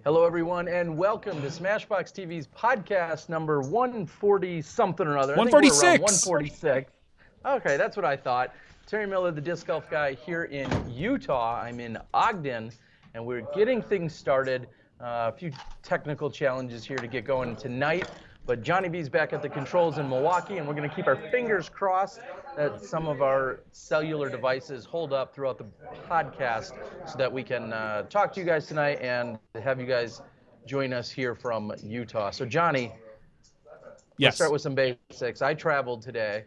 Hello, everyone, and welcome to SmashBox TV's podcast number 140 something or other. I think we're around 146. 146. Okay, that's what I thought. Terry Miller, the disc golf guy here in Utah. I'm in Ogden, and we're getting things started. A few technical challenges here to get going tonight. But Johnny B's back at the controls in Milwaukee, and we're going to keep our fingers crossed that some of our cellular devices hold up throughout the podcast so that we can talk to you guys tonight and have you guys join us here from Utah. So, Johnny, let's start with some basics. I traveled today.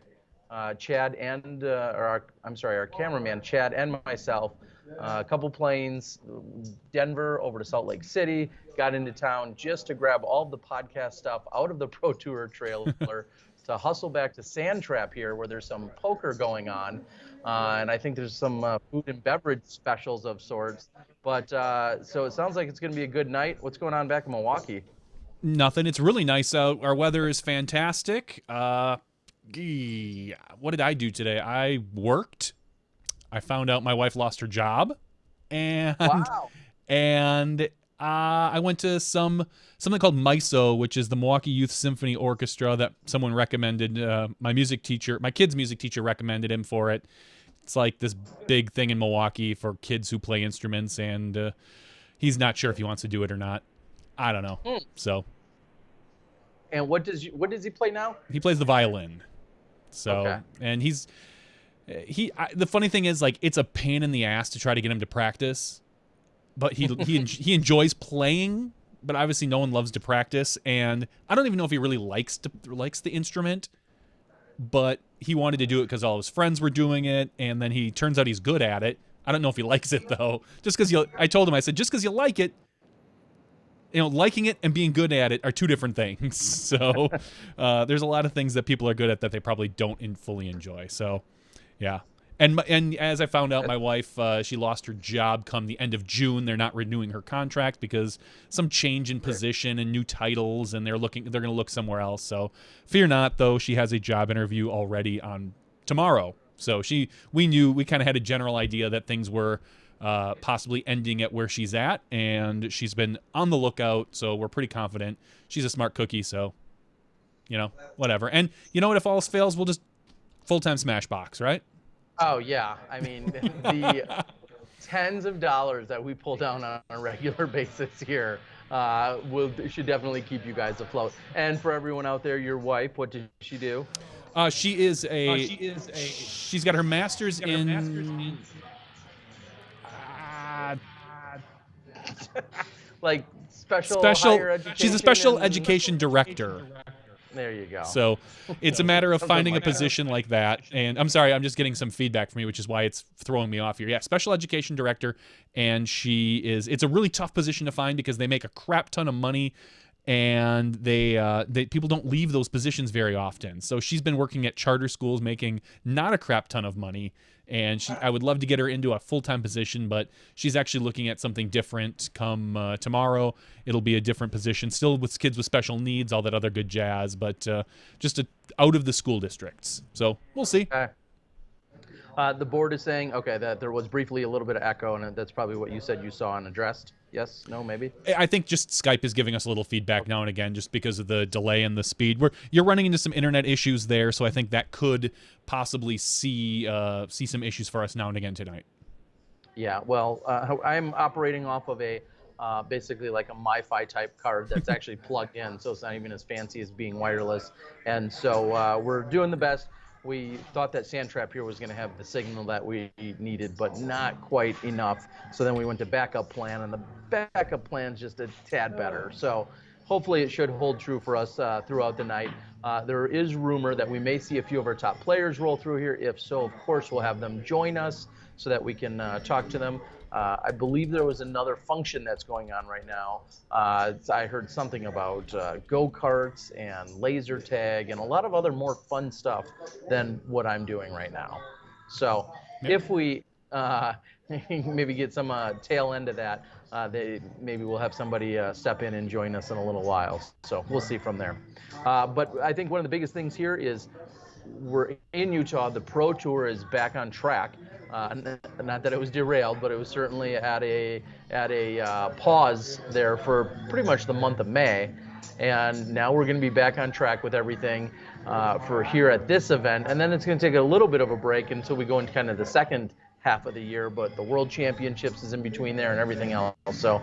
Chad and, our cameraman, Chad and myself, a couple planes, Denver over to Salt Lake City, got into town just to grab all of the podcast stuff out of the Pro Tour trailer to hustle back to Sand Trap here where there's some poker going on. And I think there's some food and beverage specials of sorts. But so it sounds like it's going to be a good night. What's going on back in Milwaukee? Nothing. It's really nice out. Our weather is fantastic. What did I do today? I worked. I found out my wife lost her job, and I went to something called MISO, which is the Milwaukee Youth Symphony Orchestra that someone recommended. My kid's music teacher recommended him for it. It's like this big thing in Milwaukee for kids who play instruments, and he's not sure if he wants to do it or not. I don't know. So. And what does he play now? He plays the violin. So, okay. And the funny thing is, like, it's a pain in the ass to try to get him to practice, but he enjoys playing, but obviously no one loves to practice, and I don't even know if he really likes the instrument, but he wanted to do it because all his friends were doing it, and then he turns out he's good at it. I don't know if he likes it though. I told him, I said, just because you like it, liking it and being good at it are two different things. So there's a lot of things that people are good at that they probably don't fully enjoy. So, yeah. And as I found out, my wife, she lost her job come the end of June. They're not renewing her contract because some change in position and new titles, and they're going to look somewhere else. So fear not, though. She has a job interview already on tomorrow. So we kind of had a general idea that things were possibly ending at where she's at, and she's been on the lookout, so we're pretty confident. She's a smart cookie, so, whatever. And you know what? If all else fails, we'll just full-time Smashbox, right? Oh, yeah. I mean, the tens of dollars that we pull down on a regular basis here should definitely keep you guys afloat. And for everyone out there, your wife, what did she do? She's got her master's in like special higher education. She's a special education director. There you go. So it's a matter of finding a position like that. And I'm sorry, I'm just getting some feedback from you, which is why it's throwing me off here. Yeah, special education director, and it's a really tough position to find because they make a crap ton of money, and people don't leave those positions very often. So she's been working at charter schools making not a crap ton of money, and I would love to get her into a full-time position, but she's actually looking at something different come tomorrow. It'll be a different position, still with kids with special needs, all that other good jazz, but just out of the school districts. So we'll see. The board is saying, that there was briefly a little bit of echo, and that's probably what you said you saw and addressed. Yes? No? Maybe? I think just Skype is giving us a little feedback now and again just because of the delay and the speed. You're running into some internet issues there, so I think that could possibly see some issues for us now and again tonight. Yeah, well, I'm operating off of a basically like a MiFi type card that's actually plugged in, so it's not even as fancy as being wireless. And so we're doing the best. We thought that Sand Trap here was going to have the signal that we needed, but not quite enough. So then we went to backup plan, and the backup plan's just a tad better. So hopefully it should hold true for us throughout the night. There is rumor that we may see a few of our top players roll through here. If so, of course, we'll have them join us so that we can talk to them. I believe there was another function that's going on right now. I heard something about go-karts and laser tag and a lot of other more fun stuff than what I'm doing right now. So if we maybe get some tail end of that, maybe we'll have somebody step in and join us in a little while. So we'll see from there. But I think one of the biggest things here is we're in Utah. The Pro Tour is back on track. Not that it was derailed, but it was certainly at a pause there for pretty much the month of May. And now we're going to be back on track with everything for here at this event. And then it's going to take a little bit of a break until we go into kind of the second half of the year. But the World Championships is in between there and everything else. So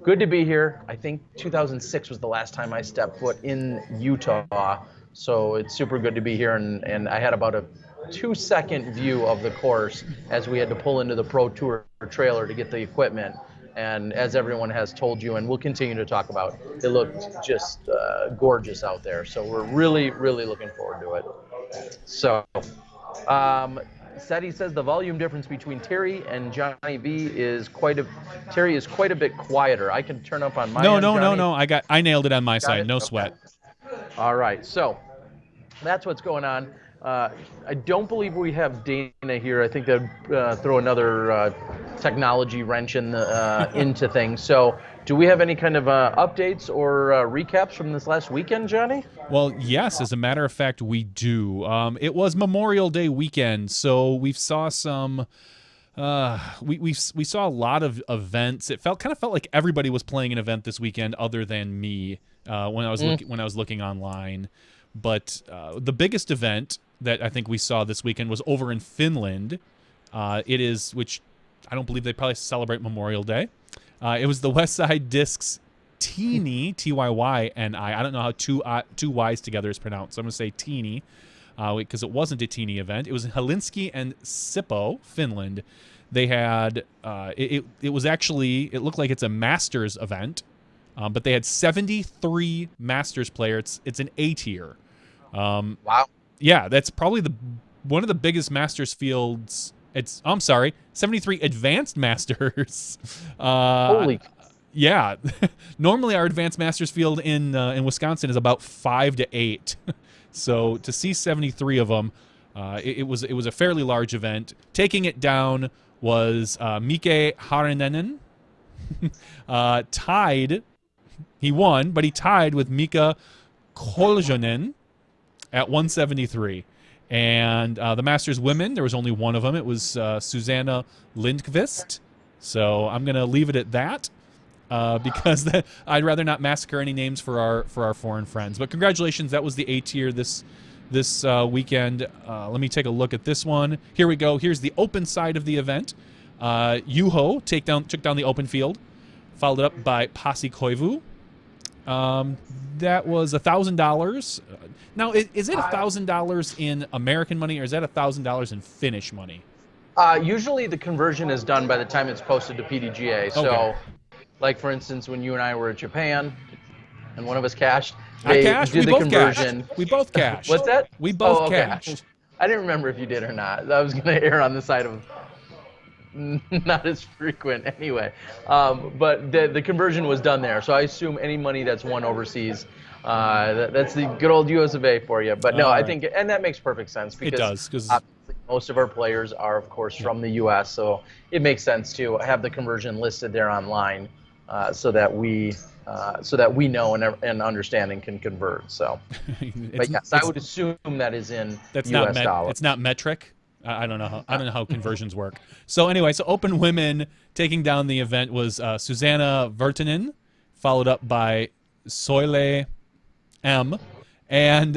good to be here. I think 2006 was the last time I stepped foot in Utah. So it's super good to be here. And I had about a 2-second view of the course as we had to pull into the Pro Tour trailer to get the equipment. And as everyone has told you, and we'll continue to talk about, it looked just gorgeous out there. So we're really, really looking forward to it. So, Seti says the volume difference between Terry and Johnny V is Terry is quite a bit quieter. I can turn up on my end, No. I nailed it on my side. No sweat. All right. So that's what's going on. I don't believe we have Dana here. I think they'd throw another technology wrench into things. So do we have any kind of updates or recaps from this last weekend, Johnny? Well, yes, as a matter of fact, we do. It was Memorial Day weekend, so we saw some. We saw a lot of events. It kind of felt like everybody was playing an event this weekend, other than me when I was looking online. But the biggest event that I think we saw this weekend was over in Finland. Which I don't believe they probably celebrate Memorial Day. It was the Westside Discs Teeny, T-Y-Y-N-I. I don't know how two Y's together is pronounced, so I'm going to say Teeny, because it wasn't a teeny event. It was in Helsinki and Sippo, Finland. They had, it was actually, it looked like it's a Masters event, but they had 73 Masters players. It's an A tier. Wow. Yeah, that's probably one of the biggest Masters fields. I'm sorry, 73 advanced Masters. Holy. Yeah. Normally our advanced Masters field in Wisconsin is about 5 to 8. So to see 73 of them, it was a fairly large event. Taking it down was Mike Harinenen. Tied. He won, but he tied with Mika Koljonen at 173. And the Masters women, there was only one of them. It was Susanna Lindqvist. So I'm going to leave it at that because I'd rather not massacre any names for our foreign friends. But congratulations, that was the A tier this weekend. Let me take a look at this one. Here we go. Here's the open side of the event. Juho took down the open field, followed up by Pasi Koivu. That was $1,000. Now, is it $1,000 in American money, or is that $1,000 in Finnish money? Usually the conversion is done by the time it's posted to PDGA. So, Okay. like for instance, when you and I were at Japan, and one of us cashed, I they cashed. did We the both conversion. cashed. We both cashed. What's that? We both okay. cashed. I didn't remember if you did or not. I was going to err on the side of not as frequent anyway. But the conversion was done there. So I assume any money that's won overseas, that's the good old US of A for you. But no, I think, and that makes perfect sense because It does, 'cause obviously most of our players are, of course, from the US. So it makes sense to have the conversion listed there online so that we know and understand and can convert. So, but yes, I would assume that is in US dollars. It's not metric. I don't know how conversions work. So anyway, so open women taking down the event was Susanna Virtanen, followed up by Soile M, and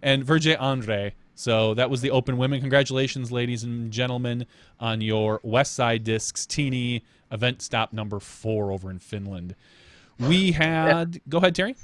Virge Andre. So that was the open women. Congratulations, ladies and gentlemen, on your Westside Discs Teeny event stop number 4 over in Finland. We had go ahead, Terry.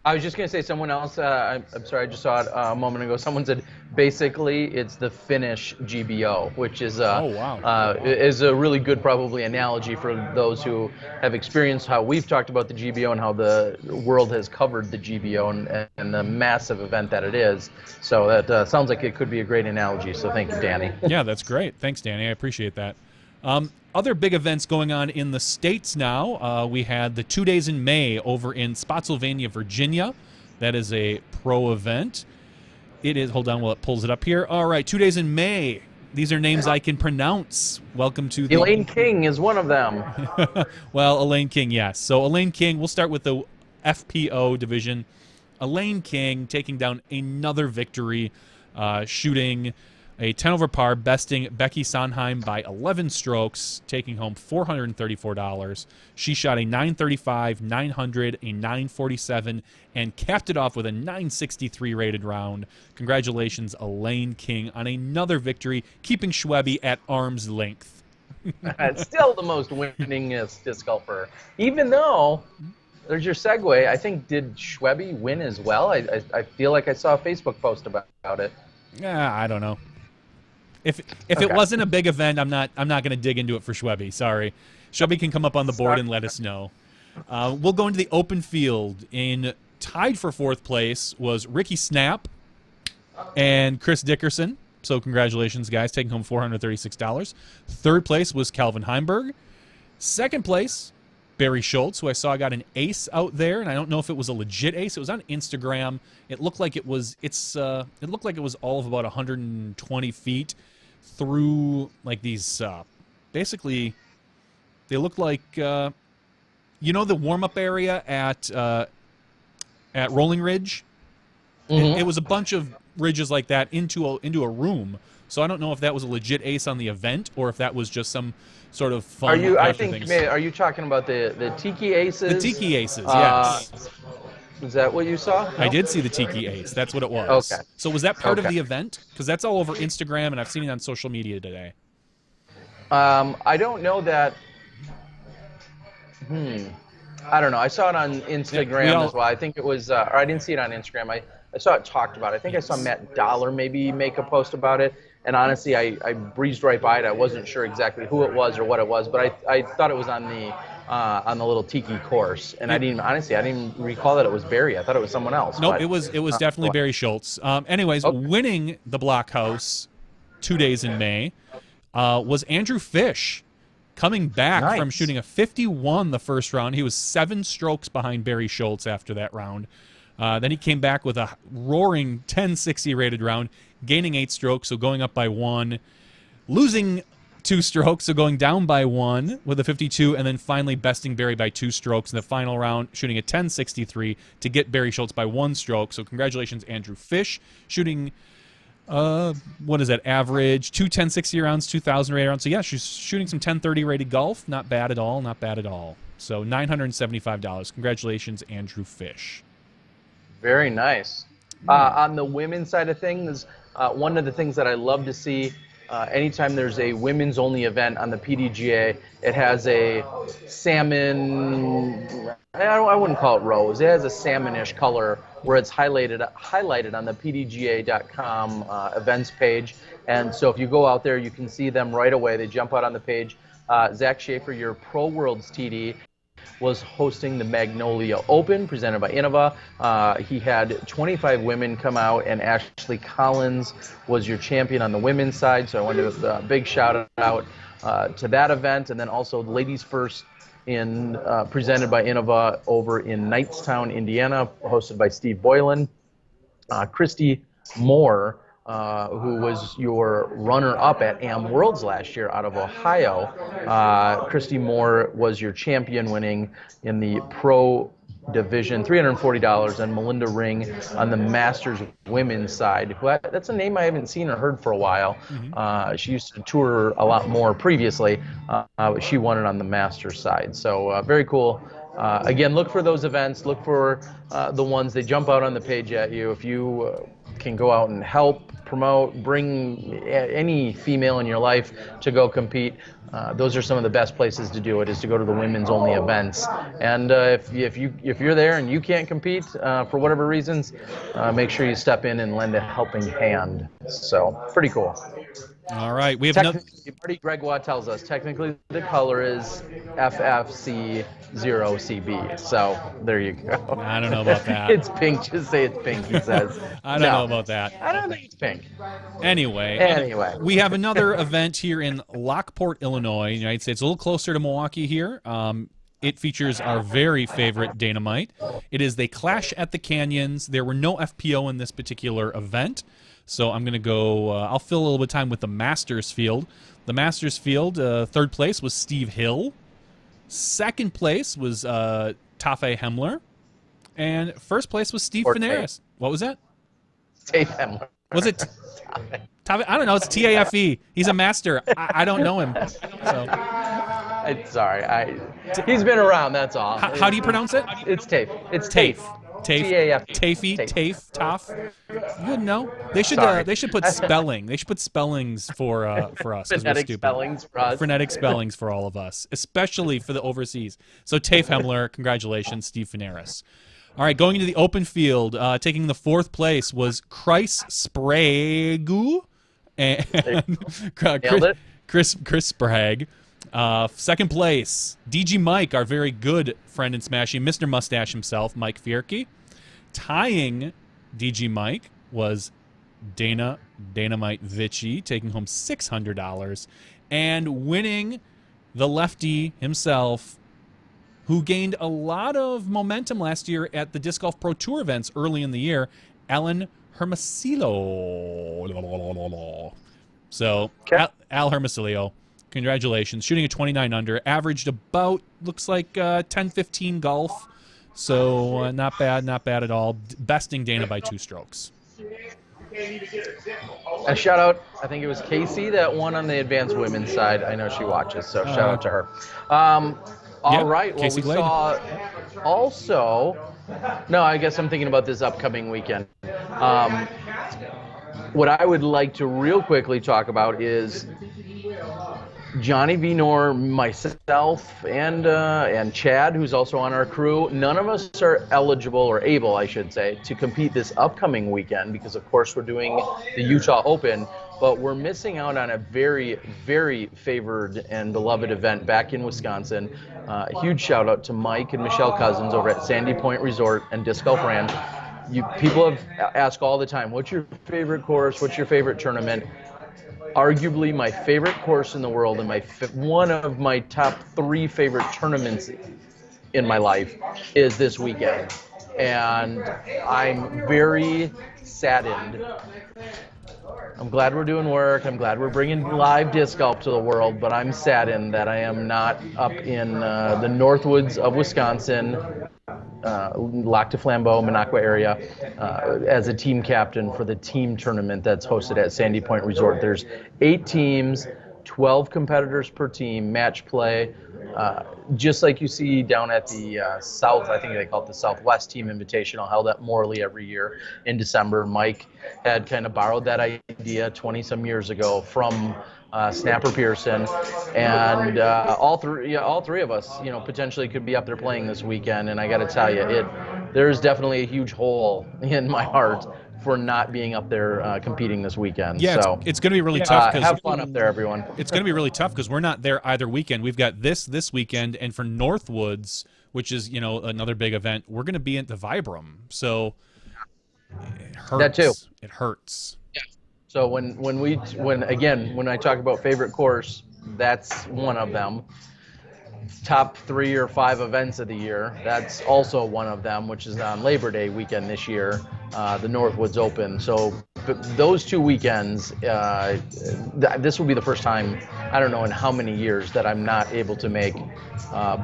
I was just going to say someone else, I'm sorry, I just saw it a moment ago. Someone said basically it's the Finnish GBO, which is is a really good probably analogy for those who have experienced how we've talked about the GBO and how the world has covered the GBO and the massive event that it is. So that sounds like it could be a great analogy. So thank you, Danny. Yeah, that's great. Thanks, Danny. I appreciate that. Other big events going on in the States now. We had the 2 days in May over in Spotsylvania, Virginia. That is a pro event. It is, hold on while it pulls it up here. All right, 2 days in May. These are names I can pronounce. Welcome to the... Elaine King is one of them. Well, Elaine King, yes. So Elaine King, we'll start with the FPO division. Elaine King taking down another victory. shooting a 10 over par, besting Becky Sondheim by 11 strokes, taking home $434. She shot a 935, 900, a 947, and capped it off with a 963 rated round. Congratulations, Elaine King, on another victory, keeping Schwebe at arm's length. Still the most winningest disc golfer. Even though, there's your segue, I think, did Schwebe win as well? I feel like I saw a Facebook post about it. Yeah, I don't know. If it wasn't a big event, I'm not going to dig into it for Schwebe. Sorry. Schwebe can come up on the board and let us know. We'll go into the open field. Tied for 4th place was Ricky Snap and Chris Dickerson. So congratulations, guys, taking home $436. 3rd place was Calvin Heimberg. 2nd place, Barry Schultz, who I saw got an ace out there, and I don't know if it was a legit ace. It was on Instagram. It looked like it was. It looked like it was all of about 120 feet through like these. Basically, they looked like the warm-up area at Rolling Ridge. Mm-hmm. It was a bunch of ridges like that into a room. So I don't know if that was a legit ace on the event or if that was just some sort of fun. Are you talking about the Tiki Aces? The Tiki Aces, yes. Is that what you saw? No? I did see the Tiki Ace. That's what it was. Okay. So was that part of the event? Because that's all over Instagram, and I've seen it on social media today. I don't know that. I don't know. I saw it on Instagram as well. I think it was, or I didn't see it on Instagram. I saw it talked about. I think I saw Matt Dollar maybe make a post about it. And honestly, I breezed right by it. I wasn't sure exactly who it was or what it was, but I thought it was on the little Tiki course. And I didn't recall that it was Barry. I thought it was someone else. No, it was definitely Barry Schultz. Anyways, winning the Blockhouse 2 days in May was Andrew Fish, coming back from shooting a 51 the first round. He was 7 strokes behind Barry Schultz after that round. Then he came back with a roaring 1060 rated round, gaining 8 strokes, so going up by 1, losing 2 strokes, so going down by 1 with a 52, and then finally besting Barry by 2 strokes in the final round, shooting a 1063 to get Barry Schultz by 1 stroke. So congratulations, Andrew Fish, shooting what is that average? 2 1060 rounds, 2,000 rated rounds. So yeah, she's shooting some 1030 rated golf. Not bad at all. Not bad at all. So $975. Congratulations, Andrew Fish. Very nice. On the women's side of things, one of the things that I love to see anytime there's a women's only event on the PDGA, it has a salmon, I wouldn't call it rose, it has a salmonish color where it's highlighted on the PDGA.com events page. And so if you go out there, you can see them right away. They jump out on the page. Zach Schaefer, your Pro Worlds TD, was hosting the Magnolia Open presented by Innova. He had 25 women come out, and Ashley Collins was your champion on the women's side. So I wanted to give a big shout out to that event. And then also Ladies First presented by Innova over in Knightstown, Indiana, hosted by Steve Boylan. Christy Moore, who was your runner-up at AM Worlds last year out of Ohio. Christy Moore was your champion, winning in the Pro Division, $340, and Melinda Ring on the Masters women's side. That's a name I haven't seen or heard for a while. She used to tour a lot more previously, but she won it on the Masters side. So very cool. Again, look for those events. Look for the ones they jump out on the page at you. If you can go out and help promote, bring any female in your life to go compete, those are some of the best places to do it, is to go to the women's only events. And if you're there and you can't compete for whatever reasons, make sure you step in and lend a helping hand. So pretty cool. All right, we have another. Marty Gregoire tells us technically the color is FFC0CB. So there you go. I don't know about that. It's pink. Just say it's pink, he says. I don't know about that. I don't think it's pink. Anyway, we have another event here in Lockport, Illinois, United States. A little closer to Milwaukee here. It features our very favorite Dynamite. It is the Clash at the Canyons. There were no FPO in this particular event. So I'm going to go, I'll fill a little bit of time with the Masters field. The Masters field, third place was Steve Hill. Second place was Tafe Hemler. And first place was Steve Finaris. What was that? Tafe Hemler. Was it? I don't know. It's Tafe. He's a master. I don't know him. So. Sorry, he's been around. That's all. How do you pronounce it? It's Tafe. It's Tafe. T-A-F-E. Tafe. You wouldn't know. They should put spelling. They should put spellings for us. Phonetic spellings for us. Phonetic spellings for all of us, especially for the overseas. So Tafe Hemmler, congratulations, Steve Finaris. All right, going into the open field, taking the 4th place was Chris Sprague and Chris Sprague. 2nd place, DG Mike, our very good friend in Smashing, Mr. Mustache himself, Mike Fierke. Tying DG Mike was Dynamite Vichy, taking home $600. And winning, the lefty himself, who gained a lot of momentum last year at the Disc Golf Pro Tour events early in the year, Alan Hermosillo. So, okay. Al Hermosillo, congratulations. Shooting a 29 under, averaged about, looks like 10-15 golf. So, not bad at all. Besting Dana by 2 strokes. A shout out, I think it was Casey that won on the advanced women's side. I know she watches, so shout out to her. All right, well, we saw also, no, I guess I'm thinking about this upcoming weekend. What I would like to real quickly talk about is Johnny Venor, myself, and Chad, who's also on our crew. None of us are eligible, or able, I should say, to compete this upcoming weekend because, of course, we're doing the Utah Open. But we're missing out on a very, very favored and beloved event back in Wisconsin. A huge shout out to Mike and Michelle Cousins over at Sandy Point Resort and Disc Golf Ranch. People have asked all the time, what's your favorite course? What's your favorite tournament? Arguably my favorite course in the world and one of my top 3 favorite tournaments in my life is this weekend. And I'm very saddened. I'm glad we're doing work. I'm glad we're bringing live disc golf to the world, but I'm saddened that I am not up in the Northwoods of Wisconsin, Lac du Flambeau, Minocqua area, as a team captain for the team tournament that's hosted at Sandy Point Resort. There's 8 teams, 12 competitors per team, match play, just like you see down at the South, I think they call it the Southwest Team Invitational, held at Morley every year in December. Mike had kind of borrowed that idea 20-some years ago from Snapper Pearson, and all three of us, potentially could be up there playing this weekend. And I got to tell you, there's definitely a huge hole in my heart for not being up there competing this weekend. Yeah, so it's going to be really tough. Have fun up there, everyone. It's going to be really tough because we're not there either weekend. We've got this weekend, and for Northwoods, which is another big event, we're going to be at the Vibram. So it hurts. That too. It hurts. Yeah. So when I talk about favorite course, that's one of them. Top 3 or 5 events of the year. That's also one of them, which is on Labor Day weekend this year, the Northwoods Open. So those 2 weekends, this will be the first time, I don't know in how many years, that I'm not able to make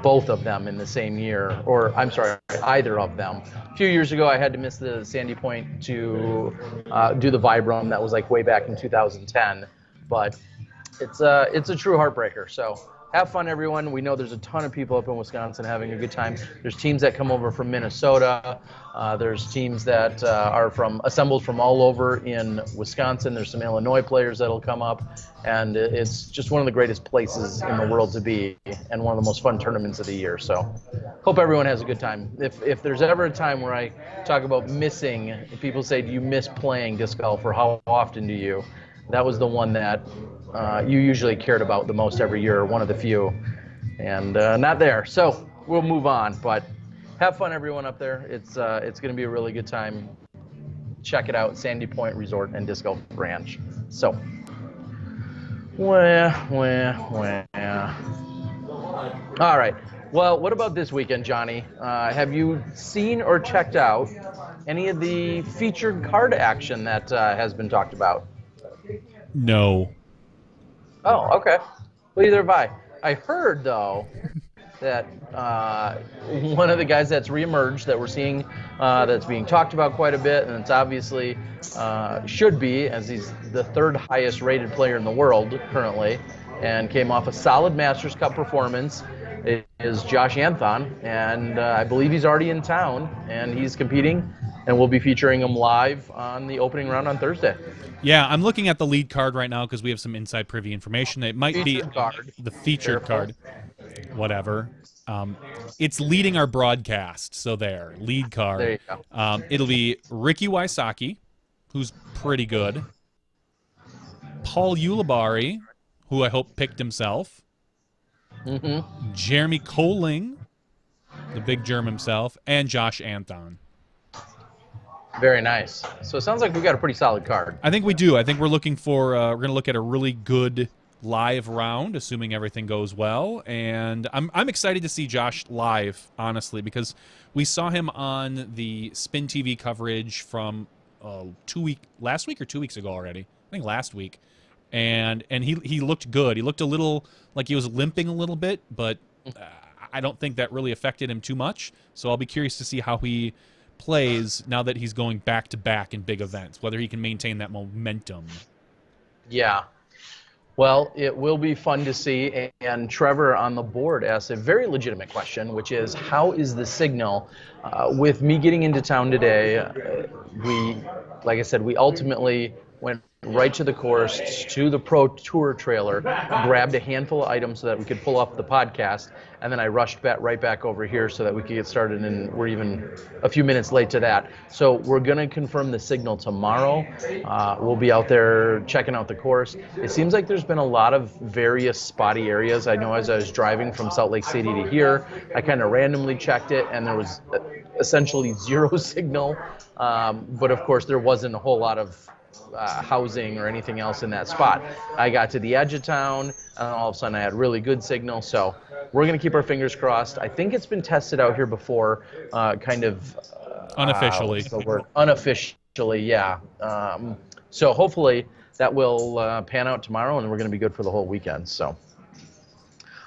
both of them in the same year, or I'm sorry, either of them. A few years ago, I had to miss the Sandy Point to do the Vibram. That was like way back in 2010, but it's a true heartbreaker. So have fun, everyone. We know there's a ton of people up in Wisconsin having a good time. There's teams that come over from Minnesota. There's teams that are assembled from all over in Wisconsin. There's some Illinois players that'll come up, and it's just one of the greatest places in the world to be, and one of the most fun tournaments of the year. So hope everyone has a good time. If there's ever a time where I talk about missing, if people say, do you miss playing disc golf, or how often do you? That was the one that you usually cared about the most every year, one of the few, and not there. So we'll move on, but have fun, everyone up there. It's going to be a really good time. Check it out, Sandy Point Resort and Disc Golf Ranch. So, all right. Well, what about this weekend, Johnny? Have you seen or checked out any of the featured card action that has been talked about? No. Oh, okay. Well, either have I. I heard, though, that one of the guys that's reemerged that we're seeing that's being talked about quite a bit, and it's obviously should be, as he's the third highest rated player in the world currently, and came off a solid Masters Cup performance, is Josh Anthon, and I believe he's already in town, and he's competing, and we'll be featuring him live on the opening round on Thursday. Yeah, I'm looking at the lead card right now because we have some inside privy information. It might Featured be card. the featured Careful. card. Whatever. It's leading our broadcast, so lead card. There you go. It'll be Ricky Wysocki, who's pretty good. Paul Ulibarri, who I hope picked himself. Jeremy Koling, the big germ himself, and Josh Anthon. Very nice. So it sounds like we've got a pretty solid card. I think we do. I think we're looking for we're going to look at a really good live round, assuming everything goes well. And I'm excited to see Josh live, honestly, because we saw him on the Spin TV coverage from last week or 2 weeks ago already. I think last week. And he looked good. He looked a little like he was limping a little bit, but I don't think that really affected him too much. So I'll be curious to see how he plays now that he's going back to back in big events, whether he can maintain that momentum. Yeah. Well, it will be fun to see. And Trevor on the board asked a very legitimate question, which is, how is the signal? With me getting into town today, like I said, we ultimately went right to the course, to the Pro Tour trailer, grabbed a handful of items so that we could pull up the podcast, and then I rushed right back over here so that we could get started, and we're even a few minutes late to that. So we're going to confirm the signal tomorrow. We'll be out there checking out the course. It seems like there's been a lot of various spotty areas. I know as I was driving from Salt Lake City to here, I kind of randomly checked it, and there was essentially zero signal. But of course, there wasn't a whole lot of housing or anything else in that spot. I got to the edge of town, and all of a sudden I had really good signal. So we're going to keep our fingers crossed. I think it's been tested out here before, kind of Unofficially. what's the word? Unofficially, yeah. So hopefully that will pan out tomorrow, and we're going to be good for the whole weekend. So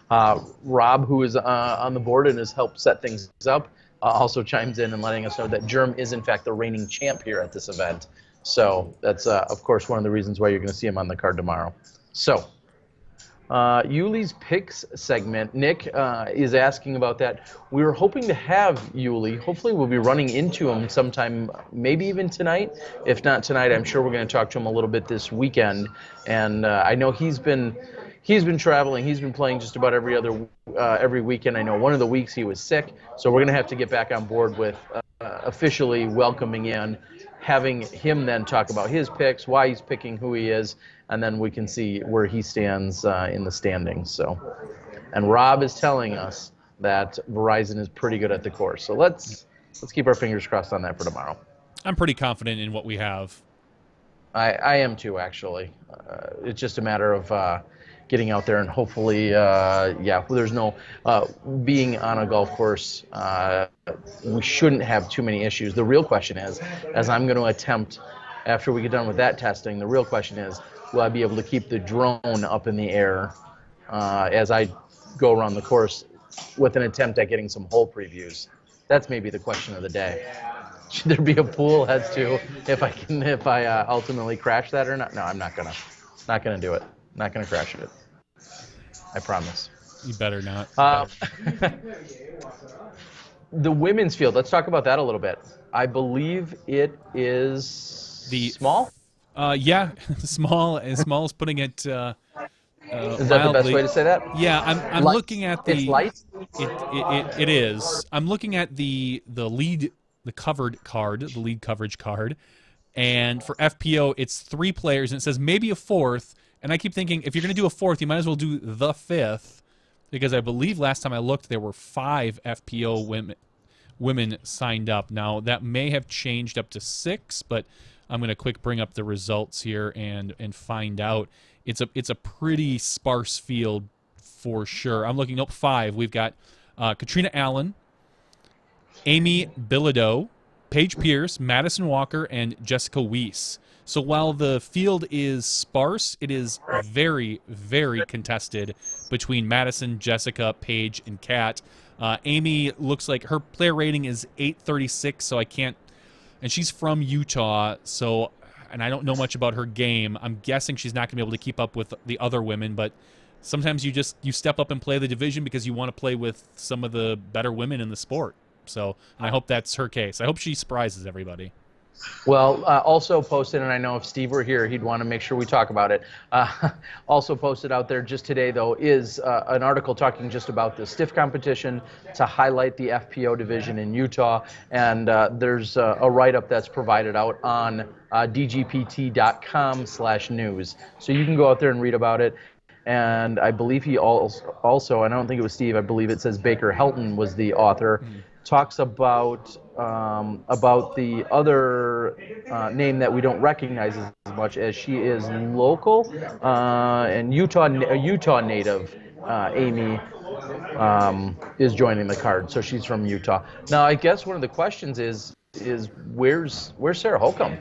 Rob, who is on the board and has helped set things up, also chimes in and letting us know that Germ is in fact the reigning champ here at this event. So that's, of course, one of the reasons why you're going to see him on the card tomorrow. So Yuli's Picks segment, Nick is asking about that. We were hoping to have Yuli. Hopefully we'll be running into him sometime, maybe even tonight. If not tonight, I'm sure we're going to talk to him a little bit this weekend. And I know he's been traveling. He's been playing just about every weekend. I know one of the weeks he was sick. So we're going to have to get back on board with officially welcoming in, having him then talk about his picks, why he's picking who he is, and then we can see where he stands in the standings. So, and Rob is telling us that Verizon is pretty good at the course. So let's keep our fingers crossed on that for tomorrow. I'm pretty confident in what we have. I am too, actually. It's just a matter of getting out there and hopefully, there's no being on a golf course. We shouldn't have too many issues. The real question is, as I'm going to attempt after we get done with that testing, the real question is, will I be able to keep the drone up in the air as I go around the course with an attempt at getting some hole previews? That's maybe the question of the day. Should there be a pool as to if I ultimately crash that or not? No, I'm not gonna do it. Not gonna crash it. I promise. You better not. The women's field. Let's talk about that a little bit. I believe it is small. Yeah, small. And small is putting it. Is that the best way to say that? Yeah, I'm looking at the. It's light. It is. I'm looking at the lead covered card, the lead coverage card, and for FPO it's 3 players, and it says maybe a 4th. And I keep thinking, if you're going to do a 4th, you might as well do the 5th, because I believe last time I looked there were 5 FPO women signed up. Now that may have changed up to 6, but I'm going to quick bring up the results here and find out. It's a pretty sparse field for sure. I'm looking up 5. We've got Katrina Allen, Amy Bilodeau, Paige Pierce, Madison Walker, and Jessica Weiss. So while the field is sparse, it is very, very contested between Madison, Jessica, Paige, and Kat. Amy looks like her player rating is 836, so I can't. And she's from Utah, so, and I don't know much about her game. I'm guessing she's not going to be able to keep up with the other women, but sometimes you step up and play the division because you want to play with some of the better women in the sport. So, and I hope that's her case. I hope she surprises everybody. Well, also posted, and I know if Steve were here, he'd want to make sure we talk about it. Also posted out there just today, though, is an article talking just about the stiff competition to highlight the FPO division in Utah. And there's a write-up that's provided out on dgpt.com/news. So you can go out there and read about it. And I believe he also, and I don't think it was Steve, I believe it says Baker Helton was the author, talks about the other name that we don't recognize as much, as she is local and a Utah native. Amy is joining the card, so she's from Utah. Now, I guess one of the questions is where's Sarah Holcomb?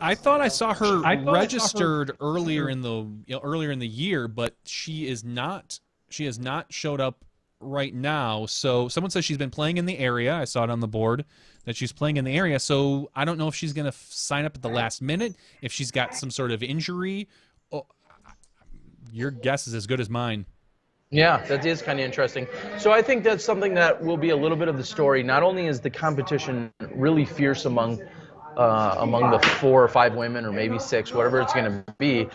I thought I saw her registered earlier in the year, but she is not. She has not showed up right now. So someone says she's been playing in the area. I saw it on the board that she's playing in the area. So I don't know if she's going to sign up at the last minute, if she's got some sort of injury. Oh, your guess is as good as mine. Yeah, that is kind of interesting. So I think that's something that will be a little bit of the story. Not only is the competition really fierce among the 4 or 5 women, or maybe 6, whatever it's going to be,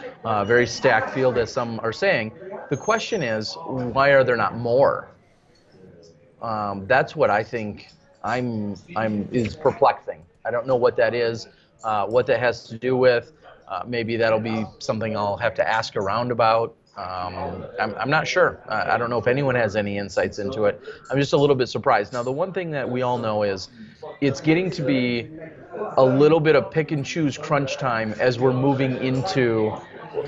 very stacked field, as some are saying. The question is, why are there not more? That's what I think is perplexing. I don't know what that is, what that has to do with. Maybe that'll be something I'll have to ask around about. I'm not sure. I don't know if anyone has any insights into it. I'm just a little bit surprised. Now, the one thing that we all know is it's getting to be a little bit of pick and choose crunch time as we're moving into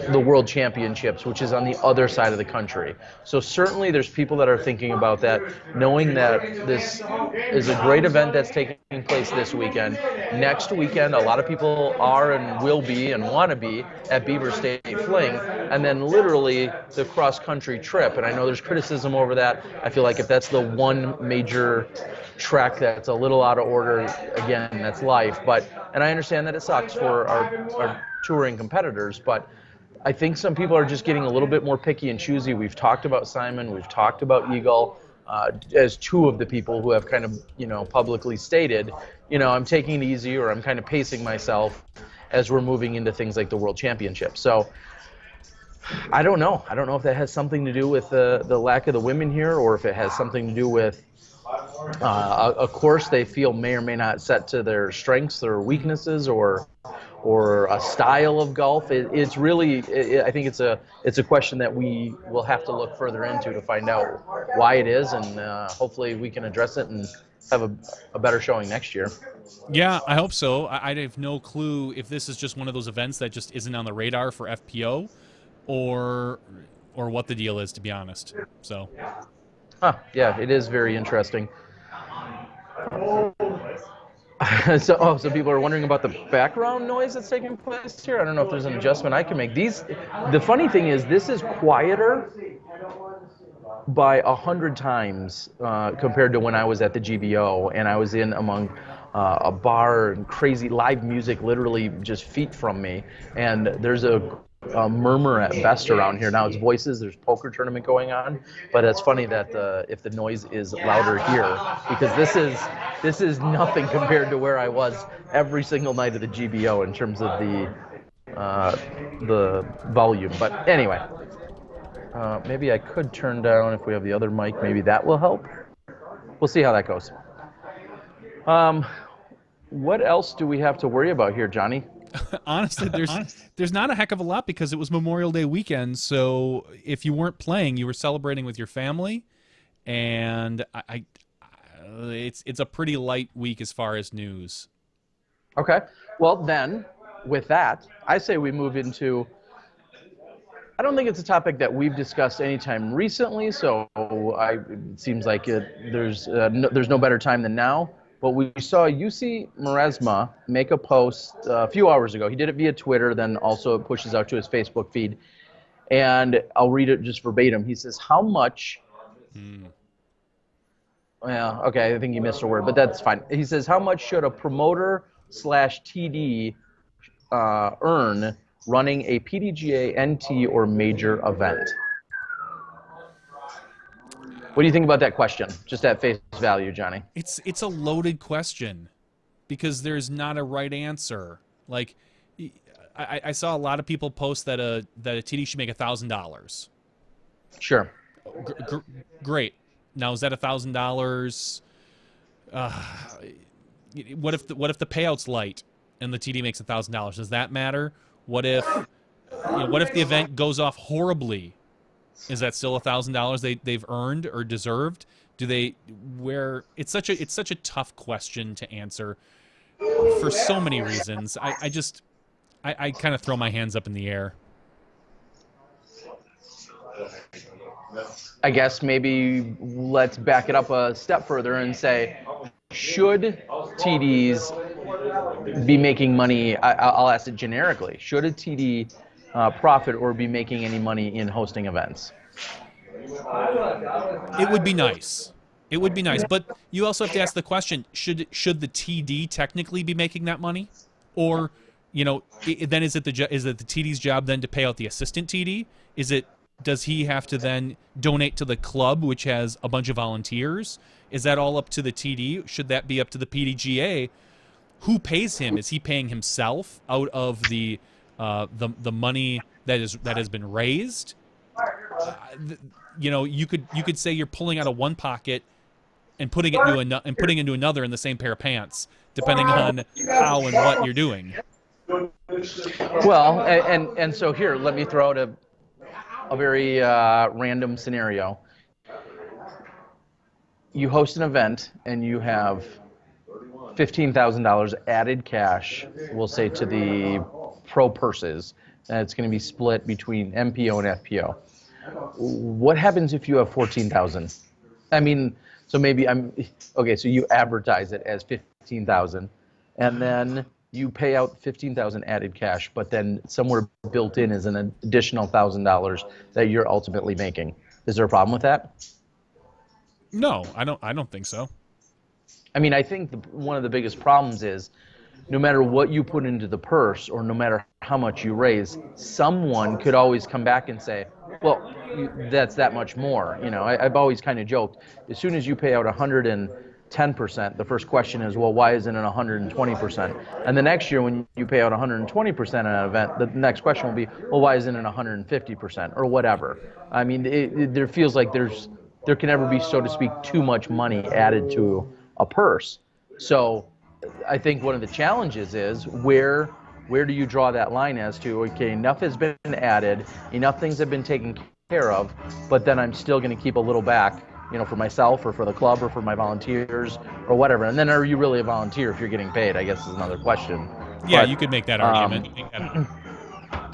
the World Championships, which is on the other side of the country. So certainly there's people that are thinking about that, knowing that this is a great event that's taking place this weekend. Next weekend, a lot of people are and will be and want to be at Beaver State Fling, and then literally the cross-country trip. And I know there's criticism over that. I feel like if that's the one major track that's a little out of order, again, that's life. And I understand that it sucks for our touring competitors, but I think some people are just getting a little bit more picky and choosy. We've talked about Simon, we've talked about Eagle, as 2 of the people who have kind of, publicly stated, I'm taking it easy, or I'm kind of pacing myself as we're moving into things like the World Championship. So I don't know. I don't know if that has something to do with the lack of the women here, or if it has something to do with a course they feel may or may not set to their strengths or weaknesses, or a style of golf. It's really, I think it's a question that we will have to look further into to find out why it is, and hopefully we can address it and have a better showing next year. Yeah, I hope so. I have no clue if this is just one of those events that just isn't on the radar for FPO, or what the deal is, to be honest. So. Yeah, it is very interesting. So people are wondering about the background noise that's taking place here. I don't know if there's an adjustment I can make. The funny thing is, this is quieter by 100 times compared to when I was at the GBO, and I was in among a bar and crazy live music literally just feet from me, and there's a murmur at best around here. Now it's voices, there's poker tournament going on, but it's funny that if the noise is louder here, because this is nothing compared to where I was every single night of the GBO in terms of the volume. But anyway, maybe I could turn down, if we have the other mic, maybe that will help. We'll see how that goes. What else do we have to worry about here, Johnny? Honestly, there's not a heck of a lot, because it was Memorial Day weekend. So if you weren't playing, you were celebrating with your family, and it's a pretty light week as far as news. Okay. Well, then, with that, I say we move into. I don't think it's a topic that we've discussed anytime recently, so it seems like there's no better time than now. but we saw UC Maresma make a post a few hours ago. He did it via Twitter, then also it pushes out to his Facebook feed. And I'll read it just verbatim. He says, how much... Yeah, okay, I think you missed a word, but that's fine. He says, how much should a promoter/TD earn running a PDGA, NT, or major event? What do you think about that question? Just at face value, Johnny. It's a loaded question because there's not a right answer. Like, I saw a lot of people post that a TD should make $1,000. Sure. Great. Now, is that $1,000? What if the payout's light and the TD makes $1,000? Does that matter? What if the event goes off horribly? Is that still $1,000 they've earned or deserved? Do they it's such a tough question to answer for so many reasons. I kind of throw my hands up in the air. I guess maybe let's back it up a step further and say, should TDs be making money? I'll ask it generically. Should a TD profit or be making any money in hosting events? It would be nice. It would be nice, but you also have to ask the question: should the TD technically be making that money, or then is it the TD's job then to pay out the assistant TD? Does he have to then donate to the club, which has a bunch of volunteers? Is that all up to the TD? Should that be up to the PDGA? Who pays him? Is he paying himself out of the money that has been raised? You could say you're pulling out of one pocket and putting it into another in the same pair of pants, depending on how and what you're doing. Well, and so here, let me throw out a very random scenario. You host an event and you have $15,000 added cash, we'll say, to the pro purses, and it's going to be split between MPO and FPO. What happens if you have 14,000? I mean, so maybe so you advertise it as 15,000, and then you pay out 15,000 added cash, but then somewhere built in is an additional $1,000 that you're ultimately making. Is there a problem with that? No, I don't think so. I mean, I think one of the biggest problems is no matter what you put into the purse or no matter how much you raise, someone could always come back and say, well, that's that much more. I've always kind of joked, as soon as you pay out 110%, the first question is, well, why isn't it 120%? And the next year when you pay out 120% on an event, the next question will be, well, why isn't it 150% or whatever? I mean, there feels like there can never be, so to speak, too much money added to a purse. So I think one of the challenges is where do you draw that line as to, okay, enough has been added, enough things have been taken care of, but then I'm still going to keep a little back, for myself or for the club or for my volunteers or whatever. And then are you really a volunteer if you're getting paid, I guess, is another question. Yeah, but you could make that argument.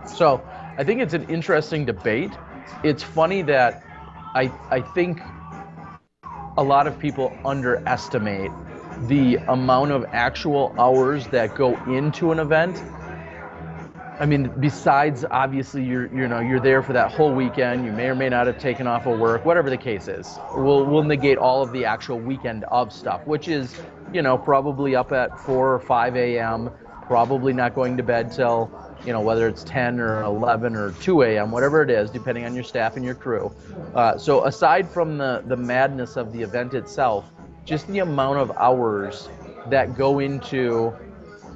So I think it's an interesting debate. It's funny that I think a lot of people underestimate the amount of actual hours that go into an event. I mean, besides obviously you're there for that whole weekend. You may or may not have taken off of work, whatever the case is. We'll negate all of the actual weekend of stuff, which is probably up at 4 or 5 a.m. Probably not going to bed till whether it's 10 or 11 or 2 a.m. whatever it is, depending on your staff and your crew. So aside from the madness of the event itself, just the amount of hours that go into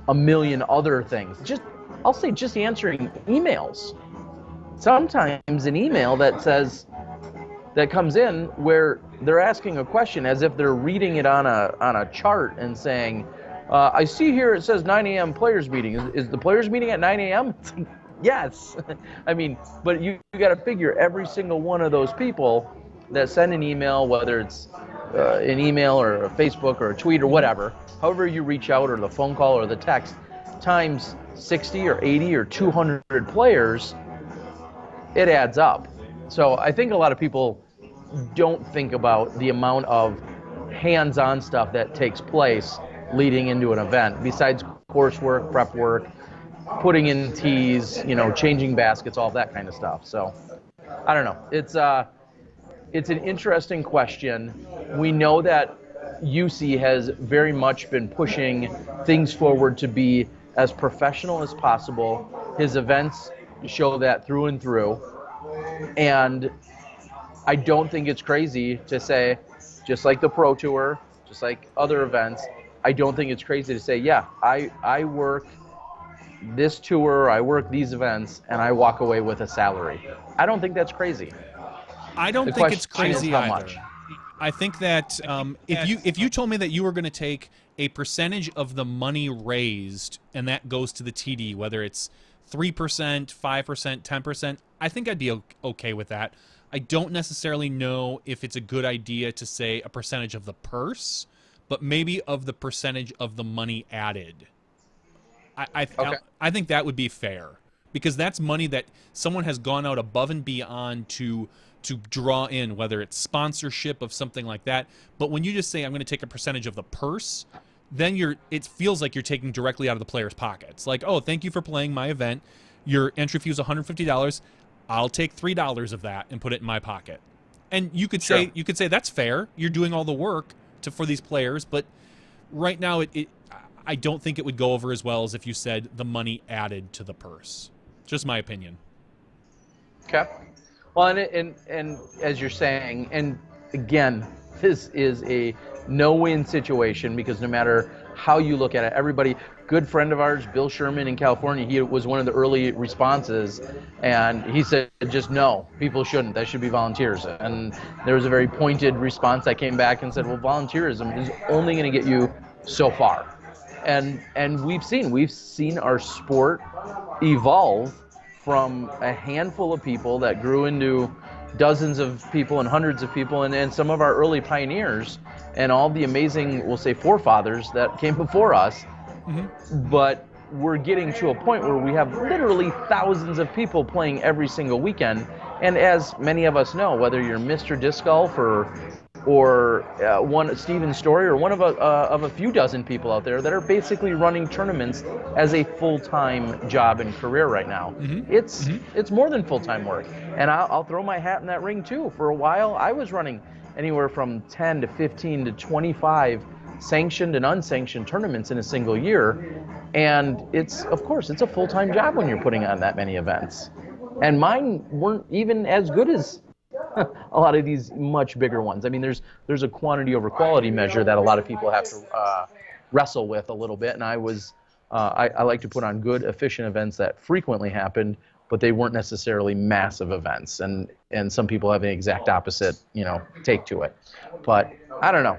a million other things. I'll say just answering emails. Sometimes an email that comes in where they're asking a question as if they're reading it on a chart and saying, I see here it says 9 a.m. players meeting. Is the players meeting at 9 a.m.? Yes. I mean, but you got to figure every single one of those people that send an email, whether it's an email or a Facebook or a tweet or whatever, however you reach out, or the phone call or the text, times 60 or 80 or 200 players, it adds up. So I think a lot of people don't think about the amount of hands-on stuff that takes place leading into an event, besides coursework, prep work, putting in tees, changing baskets, all that kind of stuff. So I don't know. It's an interesting question. We know that UC has very much been pushing things forward to be as professional as possible. His events show that through and through. And I don't think it's crazy to say, just like the Pro Tour, just like other events, I don't think it's crazy to say, yeah, I work this tour, I work these events, and I walk away with a salary. I don't think that's crazy. I don't think it's crazy how either. much. I think that if you told me that you were going to take a percentage of the money raised and that goes to the TD, whether it's 3%, 5%, 10%, I think I'd be okay with that. I don't necessarily know if it's a good idea to say a percentage of the purse, but maybe of the percentage of the money added. I think that would be fair, because that's money that someone has gone out above and beyond to draw in, whether it's sponsorship of something like that. But when you just say, I'm going to take a percentage of the purse, then it feels like you're taking directly out of the player's pockets. Like, oh, thank you for playing my event. Your entry fee was $150. I'll take $3 of that and put it in my pocket. And you could say that's fair. You're doing all the work for these players, but right now I don't think it would go over as well as if you said the money added to the purse. Just my opinion. Okay. Well, and as you're saying, and again, this is a no-win situation, because no matter how you look at it, everybody, good friend of ours, Bill Sherman in California, he was one of the early responses, and he said, just no, people shouldn't. That should be volunteers. And there was a very pointed response that came back and said, well, volunteerism is only going to get you so far. And we've seen our sport evolve from a handful of people that grew into dozens of people and hundreds of people, and some of our early pioneers and all the amazing, we'll say, forefathers that came before us. Mm-hmm. But we're getting to a point where we have literally thousands of people playing every single weekend. And as many of us know, whether you're Mr. Disc Golf or one Steven Story, or one of a few dozen people out there that are basically running tournaments as a full-time job and career right now. Mm-hmm. It's more than full-time work. And I'll throw my hat in that ring too. For a while, I was running anywhere from 10 to 15 to 25 sanctioned and unsanctioned tournaments in a single year. And of course, it's a full-time job when you're putting on that many events. And mine weren't even as good as a lot of these much bigger ones. I mean, there's a quantity over quality measure that a lot of people have to wrestle with a little bit. And I like to put on good, efficient events that frequently happened, but they weren't necessarily massive events. And some people have an exact opposite, take to it. But I don't know.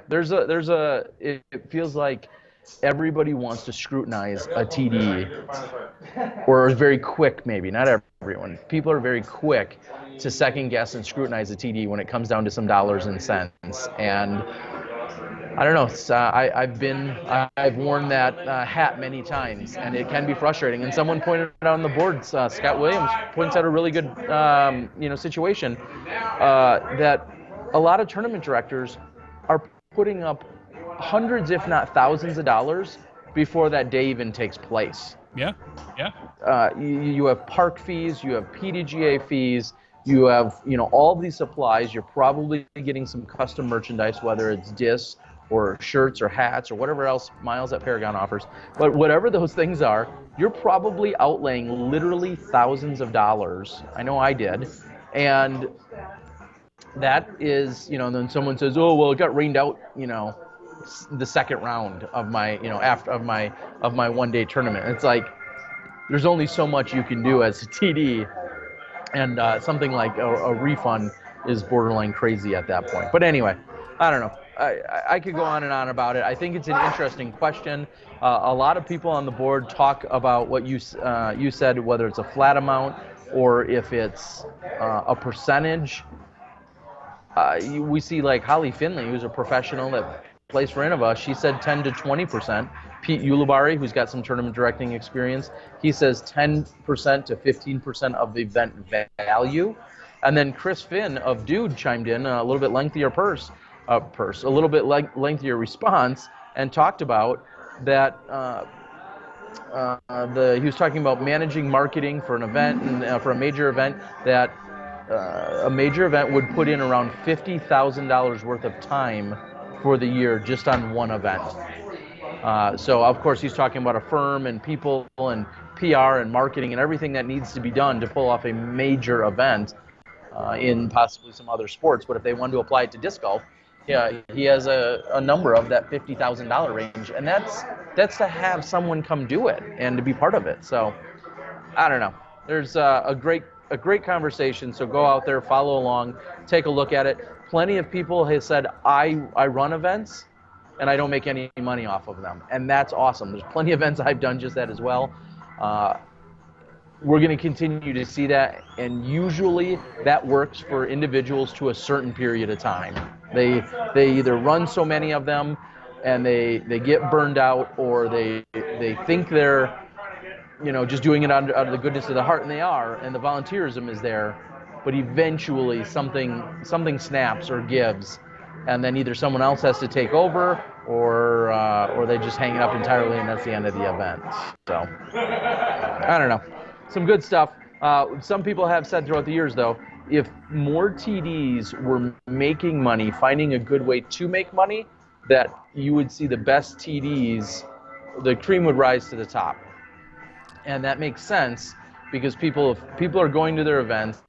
It feels like everybody wants to scrutinize a TD, or is very quick, maybe, not everyone. People are very quick to second guess and scrutinize a TD when it comes down to some dollars and cents. And I don't know. I've worn that hat many times, and it can be frustrating. And someone pointed out on the board, Scott Williams points out a really good, situation that a lot of tournament directors are putting up hundreds, if not thousands, of dollars before that day even takes place. Yeah. You have park fees, you have PDGA fees, you have all these supplies. You're probably getting some custom merchandise, whether it's discs or shirts or hats or whatever else Miles at Paragon offers. But whatever those things are, you're probably outlaying literally thousands of dollars. I know I did, and that is, then someone says, oh, well, it got rained out, the second round of my, after of my 1-day tournament. It's like, there's only so much you can do as a TD, and something like a refund is borderline crazy at that point. But anyway, I don't know. I could go on and on about it. I think it's an interesting question. A lot of people on the board talk about what you said, whether it's a flat amount or if it's a percentage. We see like Holly Finley, who's a professional that plays for Innova. She said 10 to 20%. Pete Ulibari, who's got some tournament directing experience, he says 10% to 15% of the event value. And then Chris Finn of Dude chimed in, a little bit lengthier purse. purse. A little bit lengthier response, and talked about that. He was talking about managing marketing for an event and for a major event that a major event would put in around $50,000 worth of time for the year just on one event. So of course he's talking about a firm and people and PR and marketing and everything that needs to be done to pull off a major event in possibly some other sports. But if they wanted to apply it to disc golf, yeah, he has a number of that $50,000 range, and that's to have someone come do it and to be part of it. So I don't know. There's a great conversation. So go out there, follow along, take a look at it. Plenty of people have said I run events and I don't make any money off of them, and that's awesome. There's plenty of events I've done just that as well. We're going to continue to see that, and usually that works for individuals to a certain period of time. They either run so many of them and they get burned out, or they think they're just doing it out of the goodness of the heart, and they are, and the volunteerism is there, but eventually something snaps or gives, and then either someone else has to take over, or they just hang it up entirely, and that's the end of the event. So I don't know. Some good stuff. Some people have said throughout the years, though, if more TDs were making money, finding a good way to make money, that you would see the best TDs, the cream would rise to the top. And that makes sense because if people are going to their events,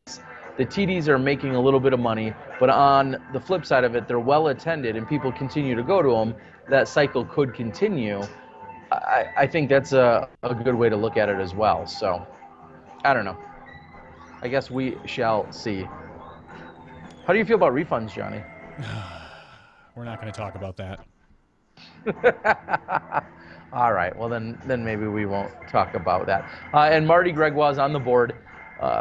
the TDs are making a little bit of money, but on the flip side of it, they're well attended and people continue to go to them. That cycle could continue. I think that's a good way to look at it as well. So I don't know. I guess we shall see. How do you feel about refunds, Johnny? We're not going to talk about that. All right. Well, then maybe we won't talk about that. And Marty Gregoire is on the board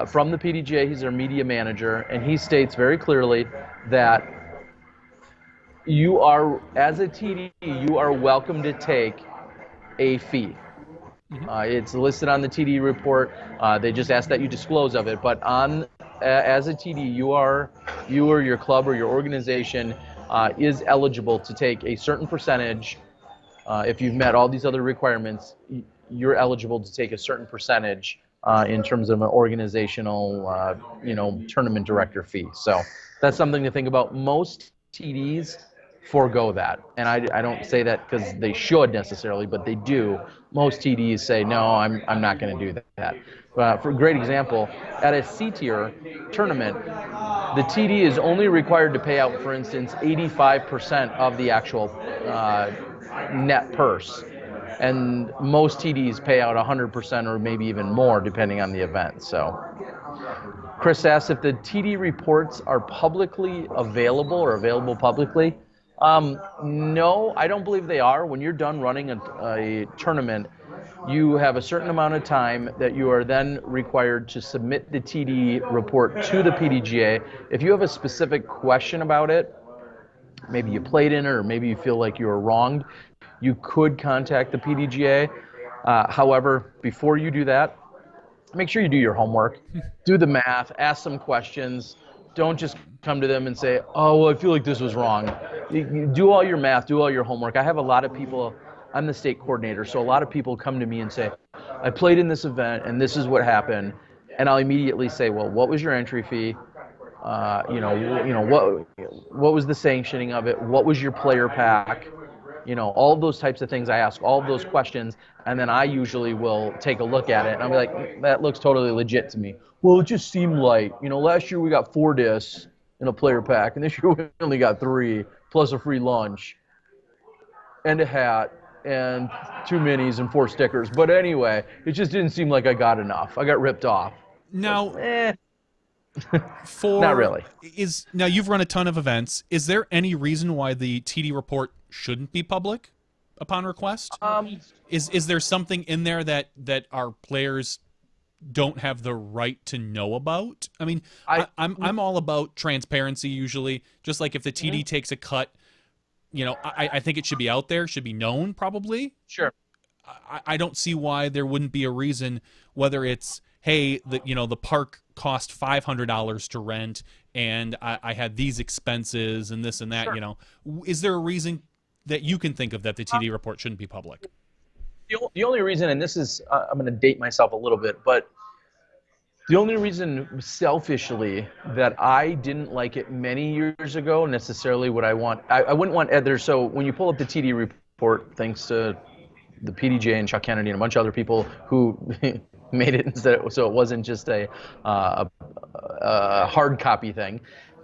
from the PDGA. He's their media manager, and he states very clearly that you are, as a TD, you are welcome to take a fee. It's listed on the TD report. They just ask that you disclose of it. But as a TD, you or your club or your organization is eligible to take a certain percentage. If you've met all these other requirements, you're eligible to take a certain percentage in terms of an organizational, tournament director fee. So that's something to think about. Most TDs forego that, and I don't say that because they should necessarily, but they do. Most TDs say no, I'm not going to do that. For a great example, at a C-tier tournament, the TD is only required to pay out, for instance, 85% of the actual net purse, and most TDs pay out 100% or maybe even more depending on the event. So Chris asks if the TD reports are publicly available or available publicly. No, I don't believe they are. When you're done running a tournament, you have a certain amount of time that you are then required to submit the TD report to the PDGA. If you have a specific question about it, maybe you played in it or maybe you feel like you were wronged, you could contact the PDGA. However, before you do that, make sure you do your homework. Do the math, ask some questions. Don't just come to them and say, oh, well, I feel like this was wrong. You do all your math, do all your homework. I have a lot of people, I'm the state coordinator, so a lot of people come to me and say, I played in this event and this is what happened. And I'll immediately say, well, what was your entry fee? What was the sanctioning of it? What was your player pack? All those types of things. I ask all of those questions, and then I usually will take a look at it, and I'll be like, that looks totally legit to me. Well, it just seemed like, last year we got 4 discs in a player pack, and this year we only got 3, plus a free lunch, and a hat, and 2 minis and 4 stickers. But anyway, it just didn't seem like I got enough. I got ripped off. Now, not really. Now you've run a ton of events. Is there any reason why the TD report shouldn't be public upon request? Is there something in there that our players don't have the right to know about? I mean, I'm all about transparency usually. Just like if the TD takes a cut, I think it should be out there, should be known probably. Sure. I don't see why there wouldn't be a reason, whether it's, hey, the park cost $500 to rent, and I had these expenses and this and that. Sure. Is there a reason that you can think of that the TD report shouldn't be public? The only reason, and this is, I'm going to date myself a little bit, but the only reason selfishly that I didn't like it many years ago necessarily what I wouldn't want Ed. So when you pull up the TD report, thanks to the PDJ and Chuck Kennedy and a bunch of other people who made it so it wasn't just a hard copy thing.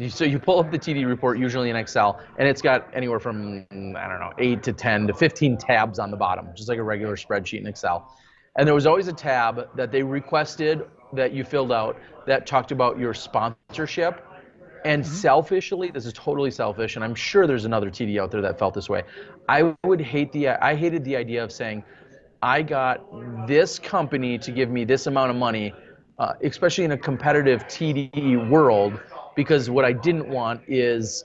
So you pull up the TD report, usually in Excel, and it's got anywhere from, I don't know, 8 to 10 to 15 tabs on the bottom, just like a regular spreadsheet in Excel. And there was always a tab that they requested that you filled out that talked about your sponsorship. And selfishly, this is totally selfish, and I'm sure there's another TD out there that felt this way. I hated the idea of saying, I got this company to give me this amount of money, especially in a competitive TD world, because what I didn't want is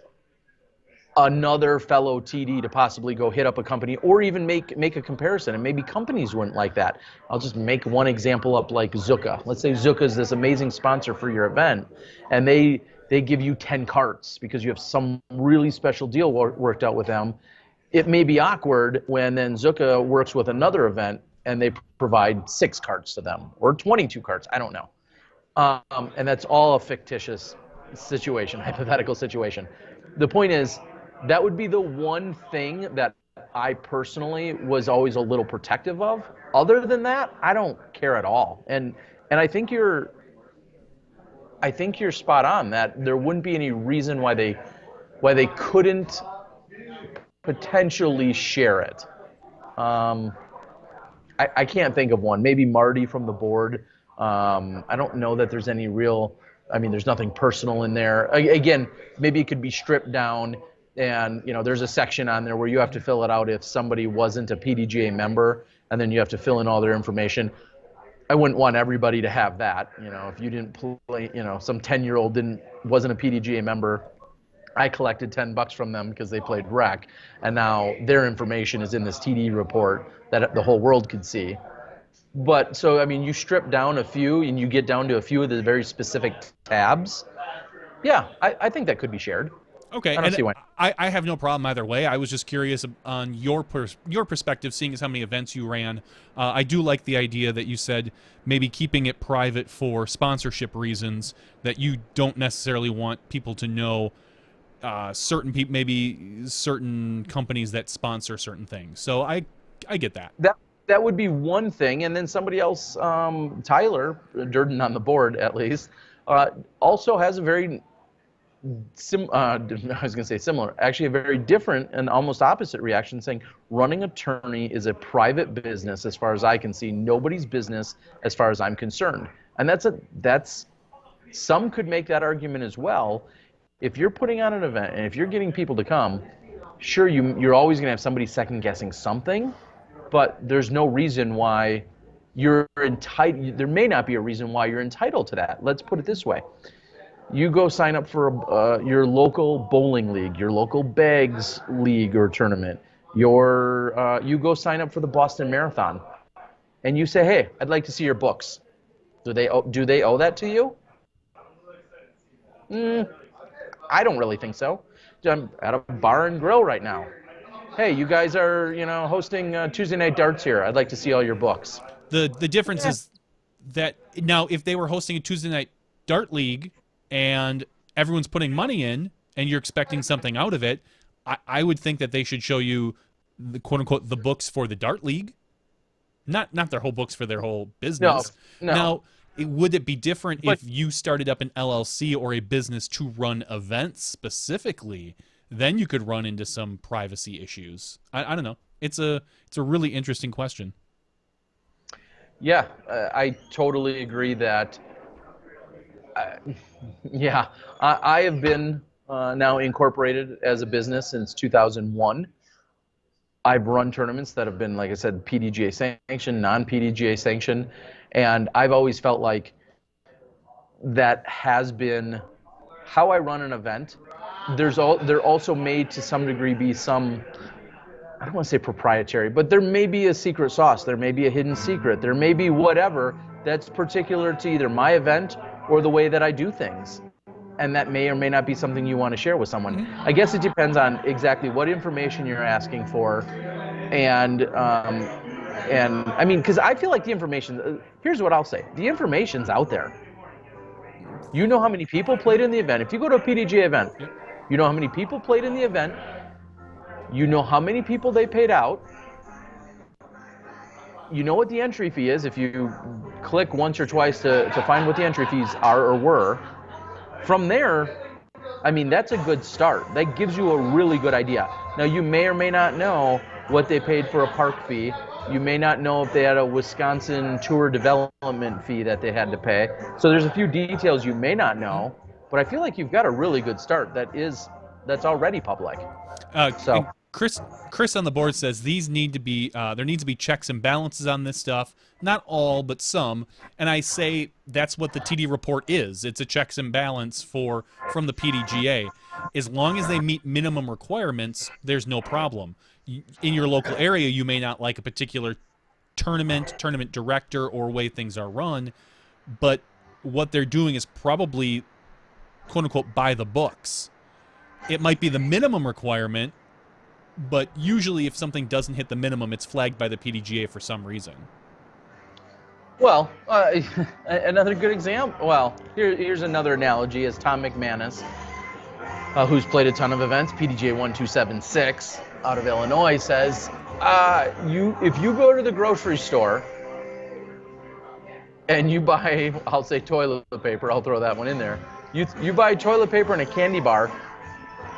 another fellow TD to possibly go hit up a company or even make a comparison. And maybe companies wouldn't like that. I'll just make one example up, like Zucca. Let's say Zucca is this amazing sponsor for your event, and they give you 10 carts because you have some really special deal worked out with them. It may be awkward when then Zucca works with another event and they provide 6 carts to them or 22 carts. I don't know. And that's all a fictitious situation, hypothetical situation. The point is, that would be the one thing that I personally was always a little protective of. Other than that, I don't care at all. And I think you're spot on that there wouldn't be any reason why they couldn't potentially share it. I can't think of one. Maybe Marty from the board. I don't know that there's any real. I mean, there's nothing personal in there. Again, maybe it could be stripped down, and there's a section on there where you have to fill it out if somebody wasn't a PDGA member, and then you have to fill in all their information. I wouldn't want everybody to have that. If you didn't play, some 10-year-old wasn't a PDGA member. I collected $10 from them because they played rec, and now their information is in this TD report that the whole world could see. But so, I mean, you strip down a few and you get down to a few of the very specific tabs. Yeah, I think that could be shared. Okay, I don't see why. I have no problem either way. I was just curious on your perspective, seeing as how many events you ran. I do like the idea that you said maybe keeping it private for sponsorship reasons, that you don't necessarily want people to know certain people, maybe certain companies that sponsor certain things. So I get that. That would be one thing, and then somebody else, Tyler Durden on the board at least, also has a very I was going to say similar, actually a very different and almost opposite reaction, saying running a tourney is a private business as far as I can see, nobody's business as far as I'm concerned. And that's some could make that argument as well. If you're putting on an event and if you're getting people to come, sure, you're always going to have somebody second guessing something, but there's no reason why you're entitled. There may not be a reason why you're entitled to that. Let's put it this way. You go sign up for your local bowling league, your local bags league or tournament. You go sign up for the Boston Marathon, and you say, "Hey, I'd like to see your books." Do they owe that to you? I don't really think so. I'm at a bar and grill right now. Hey, you guys are hosting Tuesday Night Darts here. I'd like to see all your books. The difference is that now if they were hosting a Tuesday Night Dart League and everyone's putting money in and you're expecting something out of it, I would think that they should show you the quote unquote the books for the Dart League, not their whole books for their whole business. No. Now, would it be different if you started up an LLC or a business to run events specifically? Then you could run into some privacy issues. I don't know. It's a really interesting question. Yeah, I totally agree that. I have been now incorporated as a business since 2001. I've run tournaments that have been, like I said, PDGA sanctioned, non-PDGA sanctioned, and I've always felt like that has been how I run an event. They're also made to some degree be some I don't want to say proprietary, but there may be a secret sauce. There may be a hidden secret. There may be whatever that's particular to either my event or the way that I do things. And that may or may not be something you want to share with someone. I guess it depends on exactly what information you're asking for. And I mean, because I feel like the information, here's what I'll say. The information's out there. You know how many people played in the event. If you go to a PDGA event, you know how many people played in the event. You know how many people they paid out. You know what the entry fee is if you click once or twice to find what the entry fees are or were. From there, I mean, that's a good start. That gives you a really good idea. Now, you may or may not know what they paid for a park fee. You may not know if they had a Wisconsin tour development fee that they had to pay. So there's a few details you may not know, but I feel like you've got a really good start that's already public. So Chris on the board says these need to be there needs to be checks and balances on this stuff. Not all, but some. And I say that's what the TD report is. It's a checks and balance from the PDGA. As long as they meet minimum requirements, there's no problem. In your local area, you may not like a particular tournament director, or way things are run, but what they're doing is probably, quote unquote, by the books. It might be the minimum requirement, but usually if something doesn't hit the minimum, it's flagged by the PDGA for some reason. Well, another good example. Well, here's another analogy. Is Tom McManus, who's played a ton of events, PDGA 1276 out of Illinois, says, if you go to the grocery store and you buy, I'll say toilet paper, I'll throw that one in there. You buy toilet paper and a candy bar,